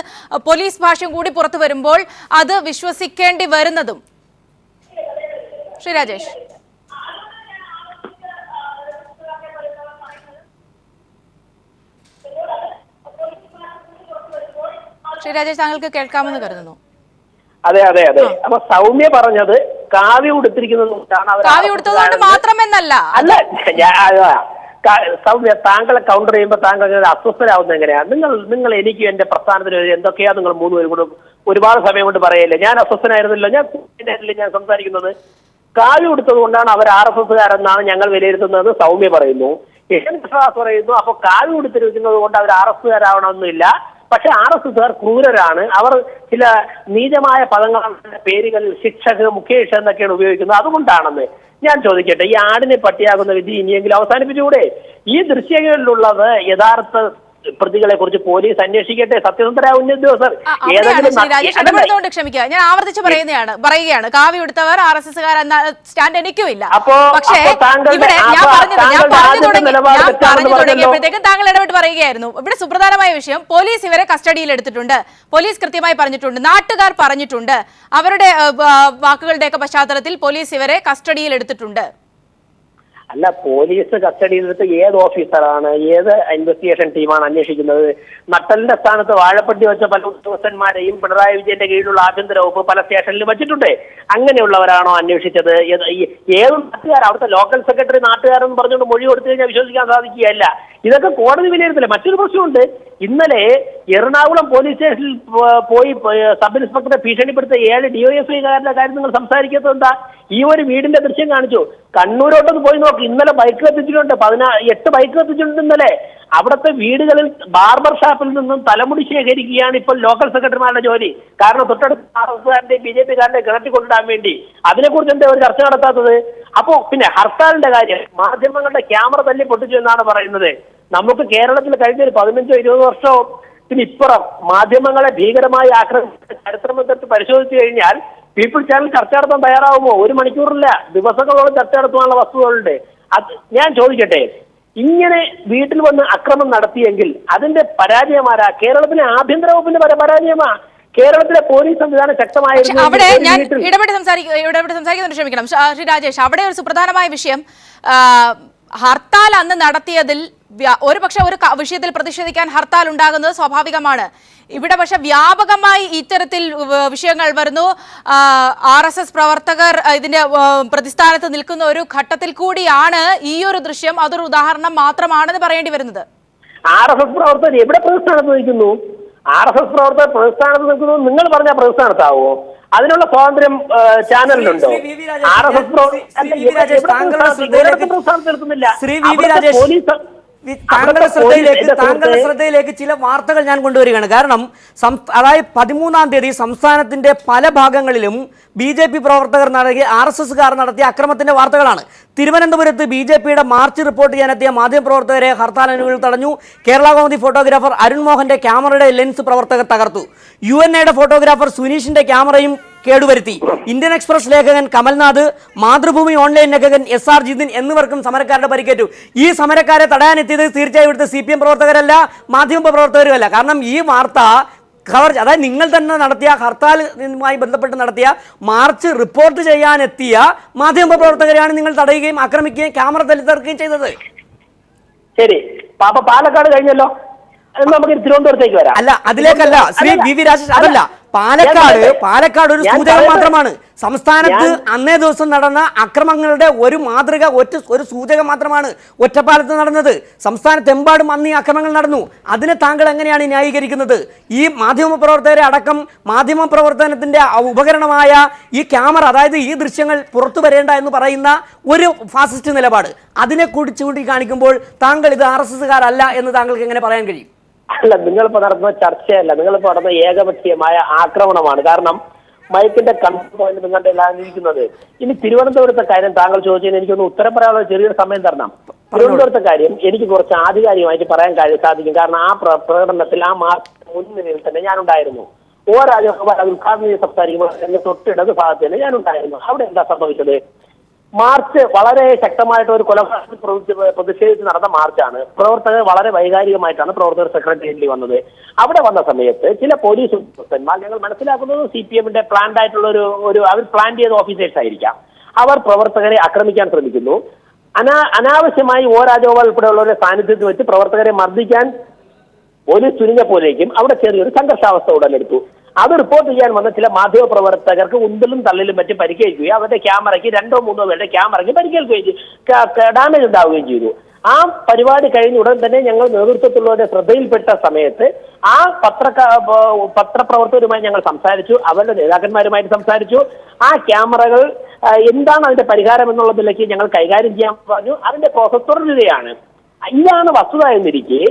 പോലീസ് ഭാഷയും കൂടി പുറത്തു വരുമ്പോൾ അത് വിശ്വസിക്കേണ്ടി വരുന്നതും. ശ്രീ രാജേഷ്, താങ്കൾക്ക് കേൾക്കാമെന്ന് കരുതുന്നു. അതെ. അപ്പൊ സൗമ്യ പറഞ്ഞത് കാവ്യ ഉടുത്തിരിക്കുന്നത് മാത്രമെന്നല്ല. അല്ല, സൗമ്യ താങ്കളെ കൗണ്ടർ ചെയ്യുമ്പോൾ താങ്കൾ അസ്വസ്ഥരാകുന്നത് എങ്ങനെയാണ്? നിങ്ങൾ എനിക്ക് എന്റെ പ്രസ്ഥാനത്തിന് എന്തൊക്കെയാ നിങ്ങൾ മൂന്നുപേരും കൂടെ ഒരുപാട് സമയം കൊണ്ട് പറയല്ലേ? ഞാൻ അസ്വസ്ഥനായിരുന്നല്ലോ, ഞാൻ സംസാരിക്കുന്നത്. കാവ്യ കൊടുത്തത് കൊണ്ടാണ് അവർ RSSകാരെന്നാണ് ഞങ്ങൾ വിലയിരുത്തുന്നത് സൗമ്യ പറയുന്നു. കൃഷ്ണദാസ് പറയുന്നു അപ്പൊ കാവ്യ കൊടുത്തിരിക്കുന്നത് കൊണ്ട് അവർ RSSകാരാവണമെന്നില്ല. പക്ഷെ RSSകാർ ക്രൂരരാണ്, അവർ ചില നീചമായ പദങ്ങളുടെ പേരുകളിൽ ശിക്ഷക് മുഖേഷ് എന്നൊക്കെയാണ് ഉപയോഗിക്കുന്നത്, അതുകൊണ്ടാണെന്ന്. ഞാൻ ചോദിക്കട്ടെ, ഈ ആടിനെ പട്ടിയാകുന്ന വിധി ഇനിയെങ്കിലും അവസാനിപ്പിച്ചുകൂടെ? ഈ ദൃശ്യങ്ങളിലുള്ളത് യഥാർത്ഥ പ്രതികളെ കുറിച്ച് പോലീസ് അന്വേഷിക്കട്ടെ. സത്യസന്ധരായ ഉദ്യോഗസ്ഥർ ക്ഷമിക്കുക, ഞാൻ ആവർത്തിച്ച് പറയുകയാണ് കാവ്യ എടുത്തവർ RSSകാർ എന്ന സ്റ്റാൻഡ് എനിക്കും ഇല്ല. പക്ഷേ ഇവിടെ ഞാൻ പറഞ്ഞു തുടങ്ങിയപ്പോഴത്തേക്കും താങ്കൾ ഇടപെട്ട് പറയുകയായിരുന്നു. ഇവിടെ സുപ്രധാനമായ വിഷയം, പോലീസ് ഇവരെ കസ്റ്റഡിയിൽ എടുത്തിട്ടുണ്ട്, പോലീസ് കൃത്യമായി പറഞ്ഞിട്ടുണ്ട്, നാട്ടുകാർ പറഞ്ഞിട്ടുണ്ട്, അവരുടെ വാക്കുകളുടെയൊക്കെ പശ്ചാത്തലത്തിൽ പോലീസ് ഇവരെ കസ്റ്റഡിയിൽ എടുത്തിട്ടുണ്ട്. അല്ല, പോലീസ് കസ്റ്റഡിയിലെടുത്ത് ഏത് ഓഫീസറാണ്, ഏത് ഇൻവെസ്റ്റിഗേഷൻ ടീമാണ് അന്വേഷിക്കുന്നത്? നട്ടലിന്റെ സ്ഥാനത്ത് വാഴപ്പട്ടി വെച്ച പല ഉദ്യോഗസ്ഥന്മാരെയും പിണറായി വിജയന്റെ കീഴിലുള്ള ആഭ്യന്തര വകുപ്പ് പല സ്റ്റേഷനിൽ വെച്ചിട്ടുണ്ട്. അങ്ങനെയുള്ളവരാണോ അന്വേഷിച്ചത്? ഏത് നാട്ടുകാർ, അവിടുത്തെ ലോക്കൽ സെക്രട്ടറി നാട്ടുകാരെന്ന് പറഞ്ഞുകൊണ്ട് മൊഴി കൊടുത്തു കഴിഞ്ഞാൽ വിശ്വസിക്കാൻ സാധിക്കുകയല്ല. ഇതൊക്കെ കോടതി വിലയിരുത്തില്ല. മറ്റൊരു പ്രശ്നമുണ്ട്. ഇന്നലെ എറണാകുളം പോലീസ് സ്റ്റേഷനിൽ പോയി സബ് ഇൻസ്പെക്ടറെ ഭീഷണിപ്പെടുത്ത 7 DYFIക്കാരുടെ കാര്യം നിങ്ങൾ സംസാരിക്കാത്തത് എന്താ? ഈ ഒരു വീടിന്റെ ദൃശ്യം കാണിച്ചു. കണ്ണൂരോട്ടൊന്ന് പോയി നോക്കി. ഇന്നലെ ബൈക്ക് കത്തിച്ചിട്ടുണ്ട്, 8 ബൈക്ക് കത്തിച്ചിട്ടുണ്ട് ഇന്നലെ. അവിടുത്തെ വീടുകളിൽ ബാർബർ ഷാപ്പിൽ നിന്നും തലമുടി ശേഖരിക്കുകയാണ് ഇപ്പോൾ ലോക്കൽ സെക്രട്ടറിമാരുടെ ജോലി. കാരണം തൊട്ടടുത്ത RSSകാരന്റെയും BJPക്കാരന്റെ കിണറ്റി കൊണ്ടിടാൻ വേണ്ടി. അതിനെക്കുറിച്ച് എന്താ ഒരു ചർച്ച നടത്താത്തത്? അപ്പോ പിന്നെ ഹർത്താലിന്റെ കാര്യം, മാധ്യമങ്ങളുടെ ക്യാമറ തല്ലി പൊട്ടിച്ചു എന്നാണ് പറയുന്നത്. നമുക്ക് കേരളത്തിൽ കഴിഞ്ഞ ഒരു 15-20 വർഷത്തിന് ഇപ്പുറം മാധ്യമങ്ങളെ ഭീകരമായി ആക്രമിച്ച ചരിത്രമെടുത്ത് പരിശോധിച്ചു കഴിഞ്ഞാൽ പീപ്പിൾ ചാനൽ ചർച്ച നടത്താൻ തയ്യാറാവുമോ? 1 മണിക്കൂറില്ല, ദിവസങ്ങളോളം ചർച്ച നടത്തുവാനുള്ള വസ്തുതകളുണ്ട്. അത് ഞാൻ ചോദിക്കട്ടെ, ഇങ്ങനെ വീട്ടിൽ വന്ന് അക്രമം നടത്തിയെങ്കിൽ അതിന്റെ പരാജയമാരാ? കേരളത്തിലെ ആഭ്യന്തര വകുപ്പിന്റെ പരാജയമാ. കേരളത്തിലെ പോലീസ് സംവിധാനം ശക്തമായിരുന്നു. അവിടെ ഞാൻ ഇടപെട്ട് സംസാരിക്കുന്നുണ്ട്, ക്ഷമിക്കണം ശ്രീ രാജേഷ്. അവിടെ ഒരു സുപ്രധാനമായ വിഷയം, ഹർത്താൽ അന്ന് നടത്തിയതിൽ ഒരുപക്ഷെ ഒരു വിഷയത്തിൽ പ്രതിഷേധിക്കാൻ ഹർത്താൽ ഉണ്ടാകുന്നത് സ്വാഭാവികമാണ്. ഇവിടെ പക്ഷെ വ്യാപകമായി ഇത്തരത്തിൽ വിഷയങ്ങൾ വരുന്നു. RSS പ്രവർത്തകർ ഇതിന്റെ പ്രതിസ്ഥാനത്ത് നിൽക്കുന്ന ഒരു ഘട്ടത്തിൽ കൂടിയാണ് ഈ ഒരു ദൃശ്യം അതൊരു ഉദാഹരണം മാത്രമാണെന്ന് പറയേണ്ടി വരുന്നത്. RSS പ്രവർത്തകർ എവിടെ പ്രതിസ്ഥാനത്ത് നിൽക്കുന്നു? RSS പ്രവർത്തകർ പ്രതിസ്ഥാനത്ത് നിൽക്കുന്നു നിങ്ങൾ പറഞ്ഞ പ്രതിസ്ഥാനത്താവോ? അതിനുള്ള സ്വാതന്ത്ര്യം ചാനലിലുണ്ടോ? താങ്കളുടെ ശ്രദ്ധയിലേക്ക് ചില വാർത്തകൾ ഞാൻ കൊണ്ടുവരികയാണ്. കാരണം അതായത് 13-ാം തീയതി സംസ്ഥാനത്തിന്റെ പല ഭാഗങ്ങളിലും BJP പ്രവർത്തകർ നടത്തിയ RSSകാർ നടത്തിയ അക്രമത്തിന്റെ വാർത്തകളാണ്. തിരുവനന്തപുരത്ത് BJPയുടെ മാർച്ച് റിപ്പോർട്ട് ചെയ്യാനെത്തിയ മാധ്യമപ്രവർത്തകരെ ഹർത്താൽ അനുകൂലികൾ തടഞ്ഞു. കേരള കൗമുദി ഫോട്ടോഗ്രാഫർ അരുൺ മോഹന്റെ ക്യാമറയുടെ ലെൻസ് പ്രവർത്തകർ തകർത്തു. UNAയുടെ ഫോട്ടോഗ്രാഫർ സുനീഷിന്റെ ക്യാമറയും കേടുവരുത്തി. ഇന്ത്യൻ എക്സ്പ്രസ് ലേഖകൻ കമൽനാഥ്, മാതൃഭൂമി ഓൺലൈൻ ലേഖകൻ SR ജിതിൻ എന്നിവർക്കും സമരക്കാരുടെ പരിക്കേറ്റു. ഈ സമരക്കാരെ തടയാനെത്തിയത് തീർച്ചയായും ഇവിടുത്തെ CPM പ്രവർത്തകരല്ല, മാധ്യമ പ്രവർത്തകരുമല്ല. കാരണം ഈ വാർത്ത അതായത് നിങ്ങൾ തന്നെ നടത്തിയ ഹർത്താലുമായി ബന്ധപ്പെട്ട് നടത്തിയ മാർച്ച് റിപ്പോർട്ട് ചെയ്യാനെത്തിയ മാധ്യമ പ്രവർത്തകരെയാണ് നിങ്ങൾ തടയുകയും ആക്രമിക്കുകയും ക്യാമറ തല്ലിത്തർക്കുകയും ചെയ്തത്. ശരി, പാലക്കാട് കഴിഞ്ഞല്ലോ, നമുക്ക് തിരുവനന്തപുരത്തേക്ക് വരാം. അല്ല, അതിലേക്കല്ല ശ്രീ VV രാജേഷ്, അതല്ല. പാലക്കാട് ഒരു സൂചകം മാത്രമാണ്. സംസ്ഥാനത്ത് അന്നേ ദിവസം നടന്ന അക്രമങ്ങളുടെ ഒരു മാതൃക, ഒരു സൂചകം മാത്രമാണ് ഒറ്റപ്പാലത്ത് നടന്നത്. സംസ്ഥാനത്തെമ്പാടും അന്ന് ഈ അക്രമങ്ങൾ നടന്നു. അതിനെ താങ്കൾ എങ്ങനെയാണ് ന്യായീകരിക്കുന്നത്? ഈ മാധ്യമപ്രവർത്തകരെ അടക്കം മാധ്യമപ്രവർത്തനത്തിന്റെ ഉപകരണമായ ഈ ക്യാമറ, അതായത് ഈ ദൃശ്യങ്ങൾ പുറത്തു വരേണ്ട എന്ന് പറയുന്ന ഒരു ഫാസിസ്റ്റ് നിലപാട്, അതിനെ കൂടി ചൂണ്ടിക്കാണിക്കുമ്പോൾ താങ്കൾ ഇത് RSSകാരല്ല എന്ന് താങ്കൾക്ക് എങ്ങനെ പറയാൻ കഴിയും? അല്ല, നിങ്ങളിപ്പോ നടത്തുന്ന ചർച്ചയല്ല, നിങ്ങളിപ്പോ നടത്തുന്ന ഏകപക്ഷീയമായ ആക്രമണമാണ്. കാരണം മൈക്കിന്റെ കൺട്രോൾ പോയിന്റ് നിങ്ങളുടെ എല്ലാം ഇരിക്കുന്നത്. ഇനി തിരുവനന്തപുരത്തെ കാര്യം താങ്കൾ ചോദിച്ചതിന് എനിക്കൊന്ന് ഉത്തരം പറയാനുള്ള ചെറിയൊരു സമയം തരണം. തിരുവനന്തപുരത്തെ കാര്യം എനിക്ക് കുറച്ച് ആധികാരികമായിട്ട് പറയാൻ സാധിക്കും. കാരണം ആ പ്രകടനത്തിൽ, ആ മാർച്ച് മുൻനിരയിൽ തന്നെ ഞാനുണ്ടായിരുന്നു. രാജഗോപാൽ അത് ഉദ്ഘാടനം ചെയ്ത് സംസാരിക്കുമ്പോൾ എന്റെ തൊട്ടിടത് ഭാഗത്ത് തന്നെ ഞാനുണ്ടായിരുന്നു. അവിടെ എന്താ സംഭവിച്ചത്? മാർച്ച് വളരെ ശക്തമായിട്ട് ഒരു കൊലപാതകത്തിൽ പ്രതിഷേധിച്ച് നടന്ന മാർച്ചാണ്. പ്രവർത്തകർ വളരെ വൈകാരികമായിട്ടാണ് പ്രവർത്തകർ സെക്രട്ടേറിയറ്റിൽ വന്നത്. അവിടെ വന്ന സമയത്ത് ചില പോലീസ് ഉദ്യോഗസ്ഥന്മാർ, ഞങ്ങൾ മനസ്സിലാക്കുന്നത് CPMന്റെ പ്ലാൻഡ് ആയിട്ടുള്ള ഒരു അവർ പ്ലാൻ ചെയ്ത ഓഫീസേഴ്സ് ആയിരിക്കാം, അവർ പ്രവർത്തകരെ ആക്രമിക്കാൻ ശ്രമിക്കുന്നു. അനാവശ്യമായി രാജഗോപാൽ ഉൾപ്പെടെയുള്ളവരുടെ സാന്നിധ്യത്തിൽ വെച്ച് പ്രവർത്തകരെ മർദ്ദിക്കാൻ പോലീസ് തുനിഞ്ഞപ്പോഴേക്കും അവിടെ ചെറിയൊരു സംഘർഷാവസ്ഥ ഉടലെടുത്തു. അത് റിപ്പോർട്ട് ചെയ്യാൻ വന്ന ചില മാധ്യമ പ്രവർത്തകർക്ക് ഉന്തലും തള്ളിലും മറ്റും പരിക്കേൽക്കുകയും അവരുടെ ക്യാമറയ്ക്ക് 2-3 പേരുടെ ക്യാമറയ്ക്ക് പരിക്കേൽക്കുകയും ഡാമേജ് ഉണ്ടാവുകയും ചെയ്തു. ആ പരിപാടി കഴിഞ്ഞ ഉടൻ തന്നെ ഞങ്ങൾ നേതൃത്വത്തിലുള്ളവരുടെ ശ്രദ്ധയിൽപ്പെട്ട സമയത്ത് ആ പത്രപ്രവർത്തകരുമായി ഞങ്ങൾ സംസാരിച്ചു, അവരുടെ നേതാക്കന്മാരുമായിട്ട് സംസാരിച്ചു. ആ ക്യാമറകൾ എന്താണ് അതിന്റെ പരിഹാരം എന്നുള്ള നിലയ്ക്ക് ഞങ്ങൾ കൈകാര്യം ചെയ്യാൻ പറഞ്ഞു. അതിന്റെ പ്രോസസ് തുടരുകയാണ്. ഇതാണ് വസ്തുത എന്നിരിക്കെ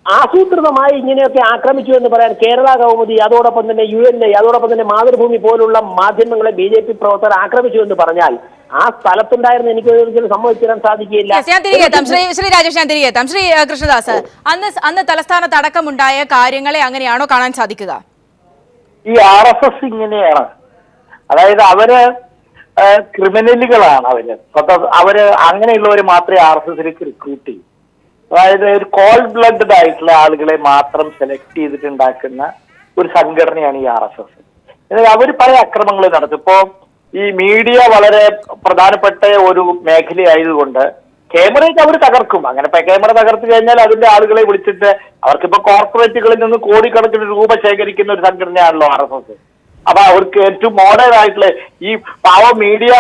ആസൂത്രിതമായി ഇങ്ങനെയൊക്കെ ആക്രമിച്ചു എന്ന് പറയാൻ കേരള കൗമുദി, അതോടൊപ്പം തന്നെ UNA, അതോടൊപ്പം തന്നെ മാതൃഭൂമി പോലുള്ള മാധ്യമങ്ങളെ BJP പ്രവർത്തകർ ആക്രമിച്ചു എന്ന് പറഞ്ഞാൽ ആ സ്ഥലത്തുണ്ടായിരുന്ന എനിക്ക് ഒരിക്കലും സമ്മതിച്ചു തരാൻ സാധിക്കില്ല. ശ്രീ രാജേഷ്, ഞാൻ തിരികെ എത്താം. ശ്രീ കൃഷ്ണദാസ്, അന്ന് തലസ്ഥാനത്ത് അടക്കമുണ്ടായ കാര്യങ്ങളെ അങ്ങനെയാണോ കാണാൻ സാധിക്കുക? ഈ RSS ഇങ്ങനെയാണ്, അതായത് അവര് ക്രിമിനലുകളാണ്. അവര് അങ്ങനെയുള്ളവർ മാത്രമേ RSSലേക്ക് റിക്രൂട്ട് ചെയ്യൂ. അതായത് ഒരു കോൾഡ് ബ്ലഡഡ് ആയിട്ടുള്ള ആളുകളെ മാത്രം സെലക്ട് ചെയ്തിട്ടുണ്ടാക്കുന്ന ഒരു സംഘടനയാണ് ഈ RSS. അവർ പല അക്രമങ്ങൾ നടത്തും. ഇപ്പോ ഈ മീഡിയ വളരെ പ്രധാനപ്പെട്ട ഒരു മേഖലയായതുകൊണ്ട് ക്യാമറയൊക്കെ അവർ തകർക്കും. അങ്ങനെ ക്യാമറ തകർത്തു കഴിഞ്ഞാൽ അതിന്റെ ആളുകളെ വിളിച്ചിട്ട് അവർക്കിപ്പോ കോർപ്പറേറ്റുകളിൽ നിന്ന് കോടിക്കണക്കിന് രൂപ ശേഖരിക്കുന്ന ഒരു സംഘടനയാണല്ലോ RSS. അപ്പൊ അവർക്ക് ഏറ്റവും മോഡേൺ ആയിട്ടുള്ള ഈ പാവ മീഡിയ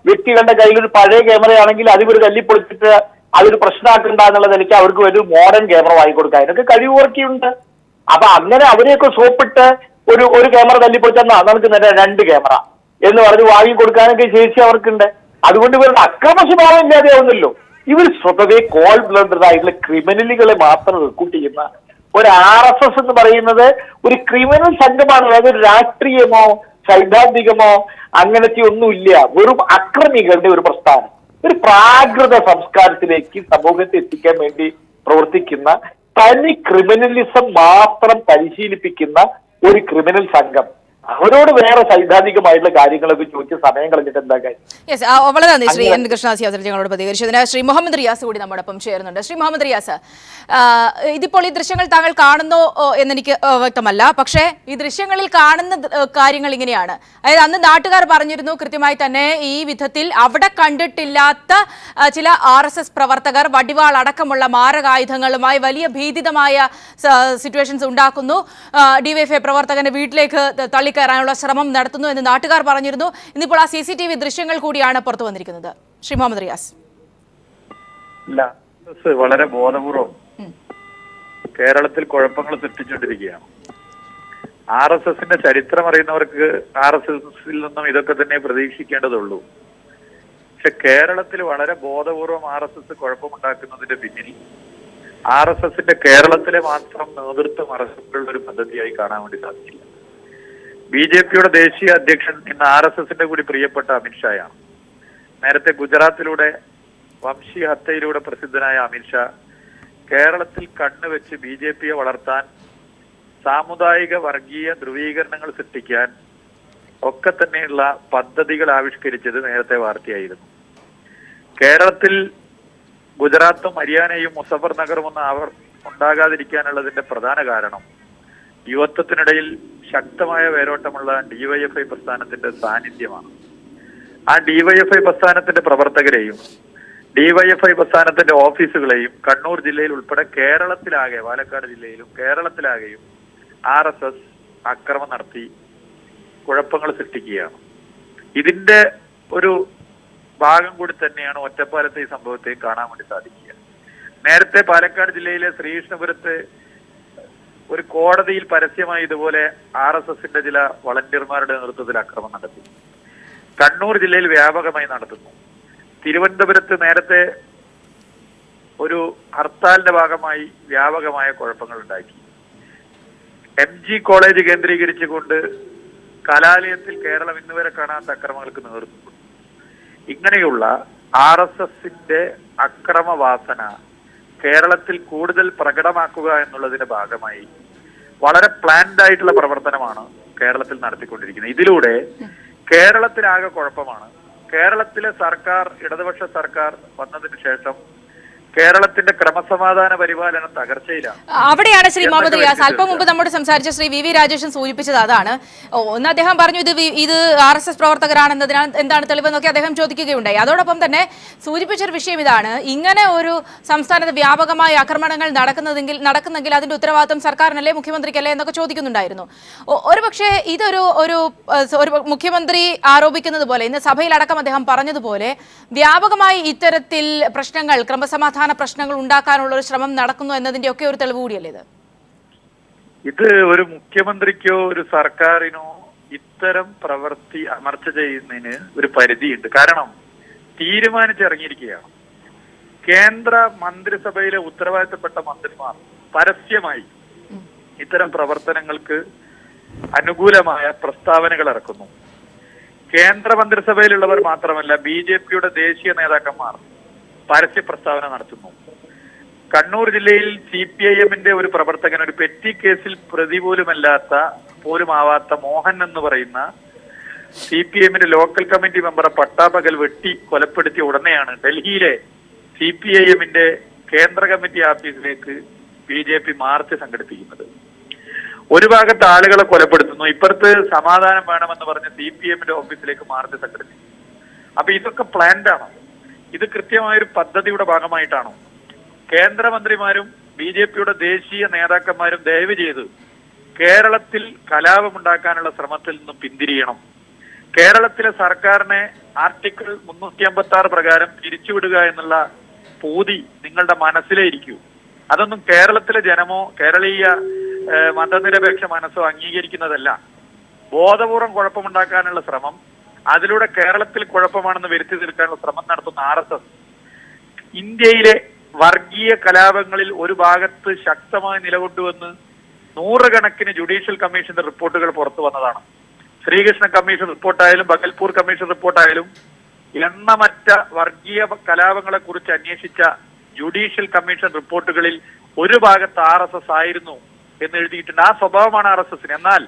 വ്യക്തികളുടെ കയ്യിൽ ഒരു പഴയ ക്യാമറയാണെങ്കിൽ അതിവർ തല്ലിപ്പൊളിച്ചിട്ട് അതൊരു പ്രശ്നമാക്കണ്ട എന്നുള്ള നിലയ്ക്ക് അവർക്ക് ഒരു മോഡേൺ ക്യാമറ വാങ്ങിക്കൊടുക്കുക. അതിനൊക്കെ കഴിവുറക്കിയുണ്ട്. അപ്പൊ അങ്ങനെ അവരെയൊക്കെ സോപ്പിട്ട് ഒരു ക്യാമറ തല്ലിപ്പൊളിച്ചാൽ നമുക്ക് നേരെ 2 ക്യാമറ എന്ന് പറഞ്ഞ് വാങ്ങിക്കൊടുക്കാനൊക്കെ ശേഷി അവർക്കുണ്ട്. അതുകൊണ്ട് ഇവരുടെ അക്രമ സ്വഭാവം ഇല്ലാതെയാവുന്നല്ലോ. ഇവർ സ്വതവേ കോൾഡ് ബ്ലഡഡ് ആയിട്ടുള്ള ക്രിമിനലുകളെ മാത്രം റിക്രൂട്ട് ചെയ്യുന്ന ഒരു RSS എന്ന് പറയുന്നത് ഒരു ക്രിമിനൽ സംഘമാണ്. അതായത് ഒരു രാഷ്ട്രീയമോ സൈദ്ധാന്തികമോ അങ്ങനത്തെ ഒന്നുമില്ല. വെറും അക്രമികളുടെ ഒരു പ്രസ്ഥാനം, ഒരു പ്രാകൃത സംസ്കാരത്തിലേക്ക് സമൂഹത്തെ എത്തിക്കാൻ വേണ്ടി പ്രവർത്തിക്കുന്ന തനി ക്രിമിനലിസം മാത്രം പരിശീലിപ്പിക്കുന്ന ഒരു ക്രിമിനൽ സംഘം. അവരോട് വേറെ സൈദ്ധാന്തികമായിട്ടുള്ള കാര്യങ്ങളൊക്കെ ചോദിച്ച് സമയം കളഞ്ഞിട്ട് എന്താ കാര്യം? വളരെ നന്ദി ശ്രീ N. കൃഷ്ണദാസ് ഞങ്ങളോട് പ്രതികരിച്ചതിന്. ശ്രീ മുഹമ്മദ് റിയാസ് കൂടി നമ്മോടൊപ്പം ചേരുന്നുണ്ട്. ശ്രീ മുഹമ്മദ് റിയാസ്, ഇതിപ്പോൾ ഈ ദൃശ്യങ്ങൾ താങ്കൾ കാണുന്നോ എന്നെനിക്ക് വ്യക്തമല്ല. പക്ഷേ ഈ ദൃശ്യങ്ങളിൽ കാണുന്ന കാര്യങ്ങൾ ഇങ്ങനെയാണ്. അതായത് അന്ന് നാട്ടുകാർ പറഞ്ഞിരുന്നു കൃത്യമായി തന്നെ ഈ വിധത്തിൽ അവിടെ കണ്ടിട്ടില്ലാത്ത ചില RSS പ്രവർത്തകർ വടിവാൾ അടക്കമുള്ള മാരകായുധങ്ങളുമായി വലിയ ഭീതിതമായ സിറ്റുവേഷൻസ് ഉണ്ടാക്കുന്നു, DYFI പ്രവർത്തകന്റെ വീട്ടിലേക്ക് തള്ളിക്കയറാനുള്ള ശ്രമം നടത്തുന്നു എന്ന് നാട്ടുകാർ പറഞ്ഞിരുന്നു. ഇന്നിപ്പോൾ ആ CCTV ദൃശ്യങ്ങൾ കൂടിയാണ് പുറത്തു വന്നിരിക്കുന്നത്. ശ്രീ മുഹമ്മദ് റിയാസ്, വളരെ ബോധപൂർവം കേരളത്തിൽ കുഴപ്പങ്ങൾ സൃഷ്ടിച്ചുകൊണ്ടിരിക്കുകയാണ്. RSSന്റെ ചരിത്രം അറിയുന്നവർക്ക് RSSൽ നിന്നും ഇതൊക്കെ തന്നെ പ്രതീക്ഷിക്കേണ്ടതുള്ളൂ. പക്ഷെ കേരളത്തിൽ വളരെ ബോധപൂർവം RSS കുഴപ്പമുണ്ടാക്കുന്നതിന്റെ പിന്നിൽ RSSന്റെ കേരളത്തിലെ മാത്രം നേതൃത്വം അറസ്റ്റുള്ള ഒരു പദ്ധതിയായി കാണാൻ വേണ്ടി സാധിക്കില്ല. BJPയുടെ ദേശീയ അധ്യക്ഷൻ ഇന്ന് RSSന്റെ കൂടി പ്രിയപ്പെട്ട അമിത്ഷായാണ്. നേരത്തെ ഗുജറാത്തിലൂടെ വംശീയ ഹത്യയിലൂടെ പ്രസിദ്ധനായ അമിത്ഷാ കേരളത്തിൽ കണ്ണുവെച്ച് BJPയെ വളർത്താൻ, സാമുദായിക വർഗീയ ധ്രുവീകരണങ്ങൾ സൃഷ്ടിക്കാൻ ഒക്കെ തന്നെയുള്ള പദ്ധതികൾ ആവിഷ്കരിച്ചത് നേരത്തെ വാർത്തയായിരുന്നു. കേരളത്തിൽ ഗുജറാത്തും ഹരിയാനയും മുസഫർ നഗറും ഒന്നും അവർ ഉണ്ടാകാതിരിക്കാനുള്ളതിന്റെ പ്രധാന കാരണം യുവത്വത്തിനിടയിൽ ശക്തമായ വേരോട്ടമുള്ള DYFI പ്രസ്ഥാനത്തിന്റെ സാന്നിധ്യമാണ്. ആ DYFI പ്രസ്ഥാനത്തിന്റെ പ്രവർത്തകരെയും DYFI പ്രസ്ഥാനത്തിന്റെ ഓഫീസുകളെയും കണ്ണൂർ ജില്ലയിൽ ഉൾപ്പെടെ കേരളത്തിലാകെ, പാലക്കാട് ജില്ലയിലും കേരളത്തിലാകെയും RSS ആക്രമണം നടത്തി കുഴപ്പങ്ങൾ സൃഷ്ടിക്കുകയാണ്. ഇതിന്റെ ഒരു ഭാഗം കൂടി തന്നെയാണ് ഒറ്റപ്പാലത്തെ ഈ സംഭവത്തെ കാണാൻ വേണ്ടി സാധിക്കുക. നേരത്തെ പാലക്കാട് ജില്ലയിലെ ശ്രീകൃഷ്ണപുരത്ത് ഒരു കോടതിയിൽ പരസ്യമായി ഇതുപോലെ RSSന്റെ ചില വളണ്ടിയർമാരുടെ നേതൃത്വത്തിൽ ആക്രമണം നടത്തി. കണ്ണൂർ ജില്ലയിൽ വ്യാപകമായി നടത്തുന്നു. തിരുവനന്തപുരത്ത് നേരത്തെ ഒരു ഹർത്താലിന്റെ ഭാഗമായി വ്യാപകമായ കുഴപ്പങ്ങൾ ഉണ്ടാക്കി. MG കോളേജ് കേന്ദ്രീകരിച്ചുകൊണ്ട് കലാലയത്തിൽ കേരളം ഇന്നുവരെ കാണാത്ത അക്രമങ്ങൾക്ക് നേതൃത്വം കൊടുത്തു. ഇങ്ങനെയുള്ള RSSന്റെ അക്രമവാസന കേരളത്തിൽ കൂടുതൽ പ്രകടമാക്കുക എന്നുള്ളതിന്റെ ഭാഗമായി വളരെ പ്ലാൻഡ് ആയിട്ടുള്ള പ്രവർത്തനമാണ് കേരളത്തിൽ നടത്തിക്കൊണ്ടിരിക്കുന്നത്. ഇതിലൂടെ കേരളത്തിലാകെ കുഴപ്പമാണ്. കേരളത്തിലെ സർക്കാർ, ഇടതുപക്ഷ സർക്കാർ വന്നതിന് ശേഷം കേരളത്തിന്റെ ക്രമസമാധാന പരിപാലനം തകർച്ചയിലാണ്. അവിടെയാണ് ശ്രീ മുഹമ്മദ് റിയാസ് അല്പം മുമ്പ് നമ്മോട് സംസാരിച്ച ശ്രീ VV രാജേഷൻ സൂചിപ്പിച്ചത്. അതാണ് ഒന്ന് അദ്ദേഹം പറഞ്ഞു ഇത് RSS പ്രവർത്തകരാണെന്നതിനാൽ എന്താണ് തെളിവെന്നൊക്കെ അദ്ദേഹം ചോദിക്കുകയുണ്ടായി. അതോടൊപ്പം തന്നെ സൂചിപ്പിച്ചൊരു വിഷയം ഇതാണ്, ഇങ്ങനെ ഒരു സംസ്ഥാനത്ത് വ്യാപകമായ ആക്രമണങ്ങൾ നടക്കുന്നെങ്കിൽ അതിന്റെ ഉത്തരവാദിത്വം സർക്കാരിനല്ലേ, മുഖ്യമന്ത്രിക്കല്ലേ എന്നൊക്കെ ചോദിക്കുന്നുണ്ടായിരുന്നു. ഒരുപക്ഷെ ഇതൊരു മുഖ്യമന്ത്രി ആരോപിക്കുന്നത് പോലെ, ഇന്ന് സഭയിലടക്കം അദ്ദേഹം പറഞ്ഞതുപോലെ വ്യാപകമായി ഇത്തരത്തിൽ പ്രശ്നങ്ങൾ, ക്രമസമാധാന പ്രശ്നങ്ങൾ ഉണ്ടാക്കാനുള്ള ഒരു ശ്രമം നടക്കുന്നു എന്നതിന്റെ ഒക്കെ ഒരു തെളിവ് കൂടിയല്ലേ ഇത്? ഇത് ഒരു മുഖ്യമന്ത്രിക്കോ ഒരു സർക്കാരിനോ ഇത്തരം പ്രവൃത്തി അമർച്ച ചെയ്യുന്നതിന് ഒരു പരിധിയുണ്ട്. കാരണം തീരുമാനിച്ചിറങ്ങിയിരിക്കുകയാണ്. കേന്ദ്ര മന്ത്രിസഭയിലെ ഉത്തരവാദിത്തപ്പെട്ട മന്ത്രിമാർ പരസ്യമായി ഇത്തരം പ്രവർത്തനങ്ങൾക്ക് അനുകൂലമായ പ്രസ്താവനകൾ ഇറക്കുന്നു. കേന്ദ്ര മന്ത്രിസഭയിലുള്ളവർ മാത്രമല്ല, BJPയുടെ ദേശീയ നേതാക്കന്മാർ പരസ്യ പ്രസ്താവന നടത്തുന്നു. കണ്ണൂർ ജില്ലയിൽ CPIMന്റെ ഒരു പ്രവർത്തകൻ, ഒരു പെറ്റി കേസിൽ പ്രതി പോലുമാവാത്ത മോഹൻ എന്ന് പറയുന്ന CPIMന്റെ ലോക്കൽ കമ്മിറ്റി മെമ്പറെ പട്ടാപകൽ വെട്ടി കൊലപ്പെടുത്തിയ ഉടനെയാണ് ഡൽഹിയിലെ CPIMന്റെ കേന്ദ്ര കമ്മിറ്റി ഓഫീസിലേക്ക് BJP മാർച്ച് സംഘടിപ്പിക്കുന്നത്. ഒരു ഭാഗത്ത് ആളുകളെ കൊലപ്പെടുത്തുന്നു, ഇപ്പുറത്ത് സമാധാനം വേണമെന്ന് പറഞ്ഞ് CPIMന്റെ ഓഫീസിലേക്ക് മാർച്ച് സംഘടിപ്പിക്കുന്നു. അപ്പൊ ഇതൊക്കെ പ്ലാൻഡ് ആണോ? ഇത് കൃത്യമായൊരു പദ്ധതിയുടെ ഭാഗമായിട്ടാണോ? കേന്ദ്രമന്ത്രിമാരും BJPയുടെ ദേശീയ നേതാക്കന്മാരും ദയവ് ചെയ്ത് കേരളത്തിൽ കലാപമുണ്ടാക്കാനുള്ള ശ്രമത്തിൽ നിന്നും പിന്തിരിയണം. കേരളത്തിലെ സർക്കാരിനെ ആർട്ടിക്കിൾ 356 പ്രകാരം പിരിച്ചുവിടുക എന്നുള്ള പൂതി നിങ്ങളുടെ മനസ്സിലേ ഇരിക്കൂ. അതൊന്നും കേരളത്തിലെ ജനമോ കേരളീയ മതനിരപേക്ഷ മനസ്സോ അംഗീകരിക്കുന്നതല്ല. ബോധപൂർവം കുഴപ്പമുണ്ടാക്കാനുള്ള ശ്രമം, അതിലൂടെ കേരളത്തിൽ കുഴപ്പമാണെന്ന് വരുത്തി തീർക്കാനുള്ള ശ്രമം നടത്തുന്ന RSS ഇന്ത്യയിലെ വർഗീയ കലാപങ്ങളിൽ ഒരു ഭാഗത്ത് ശക്തമായി നിലകൊണ്ടുവന്ന് നൂറുകണക്കിന് ജുഡീഷ്യൽ കമ്മീഷന്റെ റിപ്പോർട്ടുകൾ പുറത്തു വന്നതാണ്. ശ്രീകൃഷ്ണ കമ്മീഷൻ റിപ്പോർട്ടായാലും ബഗൽപൂർ കമ്മീഷൻ റിപ്പോർട്ടായാലും എണ്ണമറ്റ വർഗീയ കലാപങ്ങളെ കുറിച്ച് അന്വേഷിച്ച ജുഡീഷ്യൽ കമ്മീഷൻ റിപ്പോർട്ടുകളിൽ ഒരു ഭാഗത്ത് RSS ആയിരുന്നു എന്ന് എഴുതിയിട്ടുണ്ട്. ആ സ്വഭാവമാണ് RSSന്. എന്നാൽ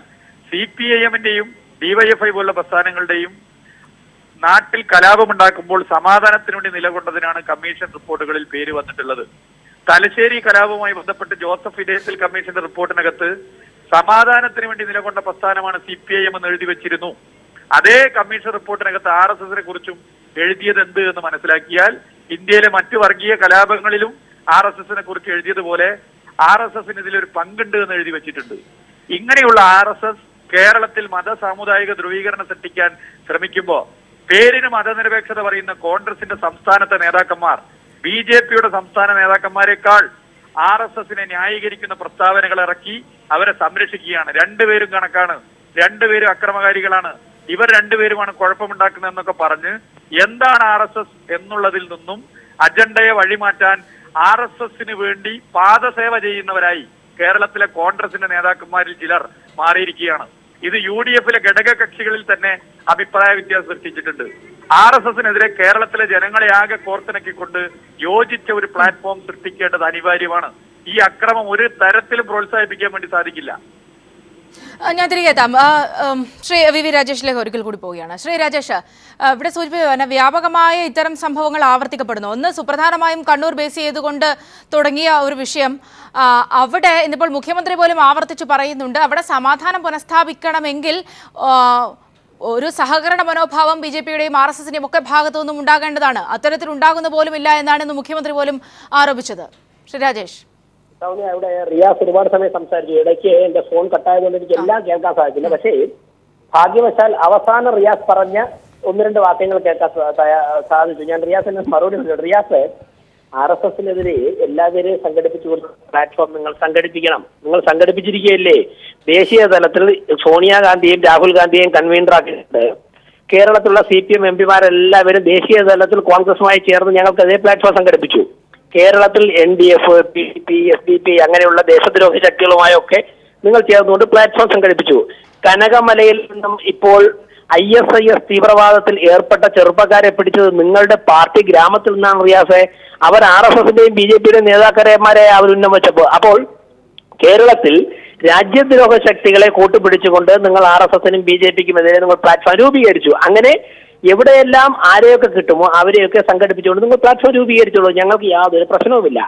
CPIMന്റെയും DYFI പോലുള്ള പ്രസ്ഥാനങ്ങളുടെയും നാട്ടിൽ കലാപമുണ്ടാക്കുമ്പോൾ സമാധാനത്തിന് വേണ്ടി നിലകൊണ്ടതിനാണ് കമ്മീഷൻ റിപ്പോർട്ടുകളിൽ പേര് വന്നിട്ടുള്ളത്. തലശ്ശേരി കലാപവുമായി ബന്ധപ്പെട്ട് ജോസഫ് ഇടയത്തിൽ കമ്മീഷന്റെ റിപ്പോർട്ടിനകത്ത് സമാധാനത്തിന് വേണ്ടി നിലകൊണ്ട പ്രസ്ഥാനമാണ് CPIM എന്ന് എഴുതി വെച്ചിരുന്നു. അതേ കമ്മീഷൻ റിപ്പോർട്ടിനകത്ത് RSSനെ കുറിച്ചും എഴുതിയത് എന്ത് എന്ന് മനസ്സിലാക്കിയാൽ ഇന്ത്യയിലെ മറ്റു വർഗീയ കലാപങ്ങളിലും RSSനെ കുറിച്ച് എഴുതിയതുപോലെ RSSന് ഇതിലൊരു പങ്കുണ്ട് എന്ന് എഴുതി വെച്ചിട്ടുണ്ട്. ഇങ്ങനെയുള്ള RSS കേരളത്തിൽ മത സാമുദായിക ധ്രുവീകരണം സൃഷ്ടിക്കാൻ ശ്രമിക്കുമ്പോൾ പേരിന് മതനിരപേക്ഷത പറയുന്ന കോൺഗ്രസിന്റെ സംസ്ഥാനത്തെ നേതാക്കന്മാർ BJPയുടെ സംസ്ഥാന നേതാക്കന്മാരെക്കാൾ RSSനെ ന്യായീകരിക്കുന്ന പ്രസ്താവനകൾ ഇറക്കി അവരെ സംരക്ഷിക്കുകയാണ്. രണ്ടുപേരും കണക്കാണ്, രണ്ടുപേരും അക്രമകാരികളാണ്, ഇവർ രണ്ടുപേരുമാണ് കുഴപ്പമുണ്ടാക്കുന്നതെന്നൊക്കെ പറഞ്ഞ് എന്താണ് RSS എന്നുള്ളതിൽ നിന്നും അജണ്ടയെ വഴിമാറ്റാൻ RSSന് വേണ്ടി പാദസേവ ചെയ്യുന്നവരായി കേരളത്തിലെ കോൺഗ്രസിന്റെ നേതാക്കന്മാരിൽ ചിലർ മാറിയിരിക്കുകയാണ്. ഇത് UDFിലെ ഘടക കക്ഷികളിൽ തന്നെ അഭിപ്രായ വ്യത്യാസം സൃഷ്ടിച്ചിട്ടുണ്ട്. RSSനെതിരെ കേരളത്തിലെ ജനങ്ങളെ ആകെ കോർത്തിണക്കിക്കൊണ്ട് യോജിച്ച ഒരു പ്ലാറ്റ്ഫോം സൃഷ്ടിക്കേണ്ടത് അനിവാര്യമാണ്. ഈ അക്രമം ഒരു തരത്തിലും പ്രോത്സാഹിപ്പിക്കാൻ വേണ്ടി സാധിക്കില്ല. ഞാൻ തിരികെ എത്താം. ശ്രീ VV രാജേഷിലേക്ക് ഒരിക്കൽ കൂടി പോവുകയാണ്. ശ്രീ രാജേഷ്, ഇവിടെ സൂചിപ്പിച്ച വ്യാപകമായ ഇത്തരം സംഭവങ്ങൾ ആവർത്തിക്കപ്പെടുന്നു. ഒന്ന് സുപ്രധാനമായും കണ്ണൂർ ബേസ് ചെയ്തുകൊണ്ട് തുടങ്ങിയ ഒരു വിഷയം, അവിടെ ഇന്നിപ്പോൾ മുഖ്യമന്ത്രി പോലും ആവർത്തിച്ച് പറയുന്നുണ്ട്, അവിടെ സമാധാനം പുനഃസ്ഥാപിക്കണമെങ്കിൽ ഒരു സഹകരണ മനോഭാവം BJPയുടെയും RSSന്റെയും ഒക്കെ ഭാഗത്തു നിന്നും ഉണ്ടാകേണ്ടതാണ്. അത്തരത്തിൽ ഉണ്ടാകുന്ന പോലും ഇല്ല എന്നാണ് ഇന്ന് മുഖ്യമന്ത്രി പോലും ആരോപിച്ചത്. ശ്രീ രാജേഷ്. സൗമ്യ, അവിടെ റിയാസ് ഒരുപാട് സമയം സംസാരിച്ചു. ഇടയ്ക്ക് എന്റെ ഫോൺ കട്ടായതുകൊണ്ട് എനിക്ക് എല്ലാം കേൾക്കാൻ സാധിച്ചില്ല. പക്ഷേ ഭാഗ്യവശാൽ അവസാനം റിയാസ് പറഞ്ഞ ഒന്ന് രണ്ട് വാക്യങ്ങൾ കേൾക്കാൻ സാധിച്ചു. ഞാൻ റിയാസിന് മറുപടി പറഞ്ഞു. റിയാസ്, RSSനെതിരെ എല്ലാവരെയും സംഘടിപ്പിച്ചുകൊണ്ട് പ്ലാറ്റ്ഫോം നിങ്ങൾ സംഘടിപ്പിക്കണം. നിങ്ങൾ സംഘടിപ്പിച്ചിരിക്കുകയല്ലേ? ദേശീയ തലത്തിൽ സോണിയാഗാന്ധിയും രാഹുൽ ഗാന്ധിയെയും കൺവീനറാക്കിയിട്ട് കേരളത്തിലുള്ള CPM MPമാരെല്ലാവരും ദേശീയ തലത്തിൽ കോൺഗ്രസുമായി ചേർന്ന് ഞങ്ങൾക്ക് അതേ പ്ലാറ്റ്ഫോം സംഘടിപ്പിച്ചു. കേരളത്തിൽ NDF, PDP, SDP അങ്ങനെയുള്ള ദേശദ്രോഹ ശക്തികളുമായൊക്കെ നിങ്ങൾ ചേർന്നുകൊണ്ട് പ്ലാറ്റ്ഫോം സംഘടിപ്പിച്ചു. കനകമലയിൽ നിന്നും ഇപ്പോൾ ISIS തീവ്രവാദത്തിൽ ഏർപ്പെട്ട ചെറുപ്പക്കാരെ പിടിച്ചത് നിങ്ങളുടെ പാർട്ടി ഗ്രാമത്തിൽ നിന്നാണ് റിയാസെ. അവർ RSSന്റെയും BJPയുടെയും നേതാക്കന്മാരെ അവർ ഉന്നം വെച്ചപ്പോൾ അപ്പോൾ കേരളത്തിൽ രാജ്യദ്രോഹ ശക്തികളെ കൂട്ടുപിടിച്ചുകൊണ്ട് നിങ്ങൾ RSSനും BJPക്കും എതിരെ നിങ്ങൾ പ്ലാറ്റ്ഫോം രൂപീകരിച്ചു. അങ്ങനെ എവിടെയെല്ലാം ആരെയൊക്കെ കിട്ടുമോ അവരെയൊക്കെ സംഘടിപ്പിച്ചുകൊണ്ട് നിങ്ങൾ പ്ലാറ്റ്ഫോം രൂപീകരിച്ചോളൂ. ഞങ്ങൾക്ക് യാതൊരു പ്രശ്നവുമില്ല.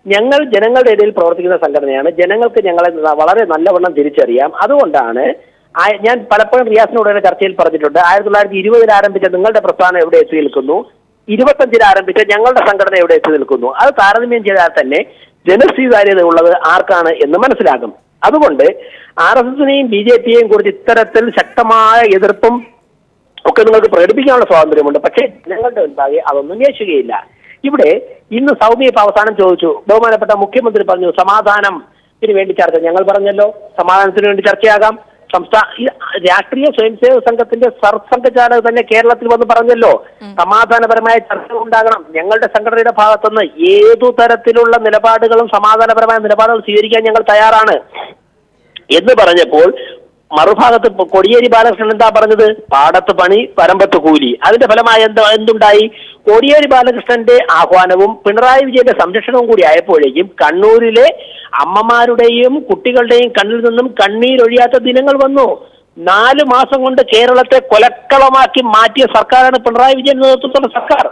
ഞങ്ങൾ ജനങ്ങളുടെ ഇടയിൽ പ്രവർത്തിക്കുന്ന സംഘടനയാണ്. ജനങ്ങൾക്ക് ഞങ്ങളെ വളരെ നല്ലവണ്ണം തിരിച്ചറിയാം. അതുകൊണ്ടാണ് ഞാൻ പലപ്പോഴും റിയാസിനോട് തന്നെ ചർച്ചയിൽ പറഞ്ഞിട്ടുണ്ട്, 1920 ആരംഭിച്ച നിങ്ങളുടെ പ്രസ്ഥാനം എവിടെ എത്തി നിൽക്കുന്നു, 25 ആരംഭിച്ച ഞങ്ങളുടെ സംഘടന എവിടെ എത്തി നിൽക്കുന്നു. അത് താരതമ്യം ചെയ്താൽ തന്നെ ജനസ്വീകാര്യത ഉള്ളത് ആർക്കാണ് എന്ന് മനസ്സിലാകും. അതുകൊണ്ട് RSSനെയും BJPയെയും കുറിച്ച് ഇത്തരത്തിൽ ശക്തമായ എതിർപ്പും ഒക്കെ നിങ്ങൾക്ക് പ്രകടിപ്പിക്കാനുള്ള സ്വാതന്ത്ര്യമുണ്ട്. പക്ഷേ ജനങ്ങളുടെ മുൻപാകെ അതൊന്നും യേശുകയില്ല. ഇവിടെ ഇന്ന് സൗമ്യ അവസാനം ചോദിച്ചു, ബഹുമാനപ്പെട്ട മുഖ്യമന്ത്രി പറഞ്ഞു സമാധാനം വേണ്ടി ചർച്ച. ഞങ്ങൾ പറഞ്ഞല്ലോ സമാധാനത്തിന് വേണ്ടി ചർച്ചയാകാം. ഈ രാഷ്ട്രീയ സ്വയംസേവക സംഘത്തിന്റെ സർസംഘചാലക് തന്നെ കേരളത്തിൽ വന്ന് പറഞ്ഞല്ലോ സമാധാനപരമായ ചർച്ച ഉണ്ടാകണം. ഞങ്ങളുടെ സംഘടനയുടെ ഭാഗത്തുനിന്ന് ഏതു തരത്തിലുള്ള നിലപാടുകളും സമാധാനപരമായ നിലപാടുകൾ സ്വീകരിക്കാൻ ഞങ്ങൾ തയ്യാറാണ് എന്ന് പറഞ്ഞപ്പോൾ മറുഭാഗത്ത് കോടിയേരി ബാലകൃഷ്ണൻ എന്താ പറഞ്ഞത്? പാടത്ത് പണി പരമ്പത്ത് കൂലി. അതിന്റെ ഫലമായി എന്തുണ്ടായി? കോടിയേരി ബാലകൃഷ്ണന്റെ ആഹ്വാനവും പിണറായി വിജയന്റെ സംരക്ഷണവും കൂടി ആയപ്പോഴേക്കും കണ്ണൂരിലെ അമ്മമാരുടെയും കുട്ടികളുടെയും കണ്ണിൽ നിന്നും കണ്ണീരൊഴിയാത്ത ദിനങ്ങൾ വന്നു. 4 മാസം കൊണ്ട് കേരളത്തെ കൊലക്കളമാക്കി മാറ്റിയ സർക്കാരാണ് പിണറായി വിജയൻ നേതൃത്വത്തിലുള്ള സർക്കാർ.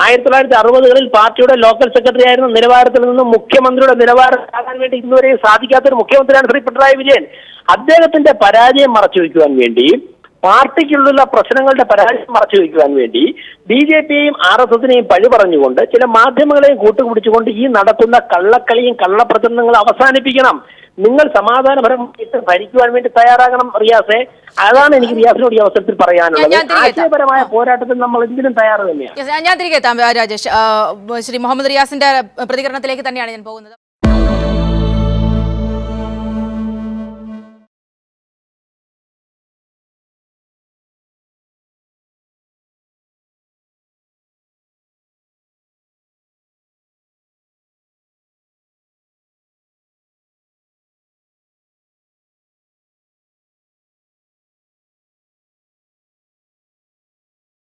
1960കളിൽ പാർട്ടിയുടെ ലോക്കൽ സെക്രട്ടറി ആയിരുന്ന നിലവാരത്തിൽ നിന്നും മുഖ്യമന്ത്രിയുടെ നിലവാരത്താകാൻ വേണ്ടി ഇന്നുവരെ സാധിക്കാത്തൊരു മുഖ്യമന്ത്രിയാണ് ശ്രീ പിണറായി വിജയൻ. അദ്ദേഹത്തിന്റെ പരാജയം മറച്ചുവെക്കുവാൻ വേണ്ടി, പാർട്ടിക്കുള്ളിലുള്ള പ്രശ്നങ്ങളുടെ പരാജയം മറച്ചുവെക്കുവാൻ വേണ്ടി BJPയെയും RSSനെയും പഴി പറഞ്ഞുകൊണ്ട് ചില മാധ്യമങ്ങളെയും കൂട്ടുപിടിച്ചുകൊണ്ട് ഈ നടത്തുന്ന കള്ളക്കളിയും കള്ളപ്രചരണങ്ങളും അവസാനിപ്പിക്കണം. നിങ്ങൾ സമാധാനപരമായിട്ട് ഭരിക്കുവാൻ വേണ്ടി തയ്യാറാകണം റിയാസെ. അതാണ് എനിക്ക് റിയാസിനോട് ഈ അവസരത്തിൽ പറയാനുള്ളത്. ആശയപരമായ പോരാട്ടത്തിൽ നമ്മൾ എന്തിനും തയ്യാറ് തന്നെയാണ്. ഞാൻ തിരികെ എത്താം രാജേഷ്. ശ്രീ മുഹമ്മദ് റിയാസിന്റെ പ്രതികരണത്തിലേക്ക് തന്നെയാണ് ഞാൻ പോകുന്നത്.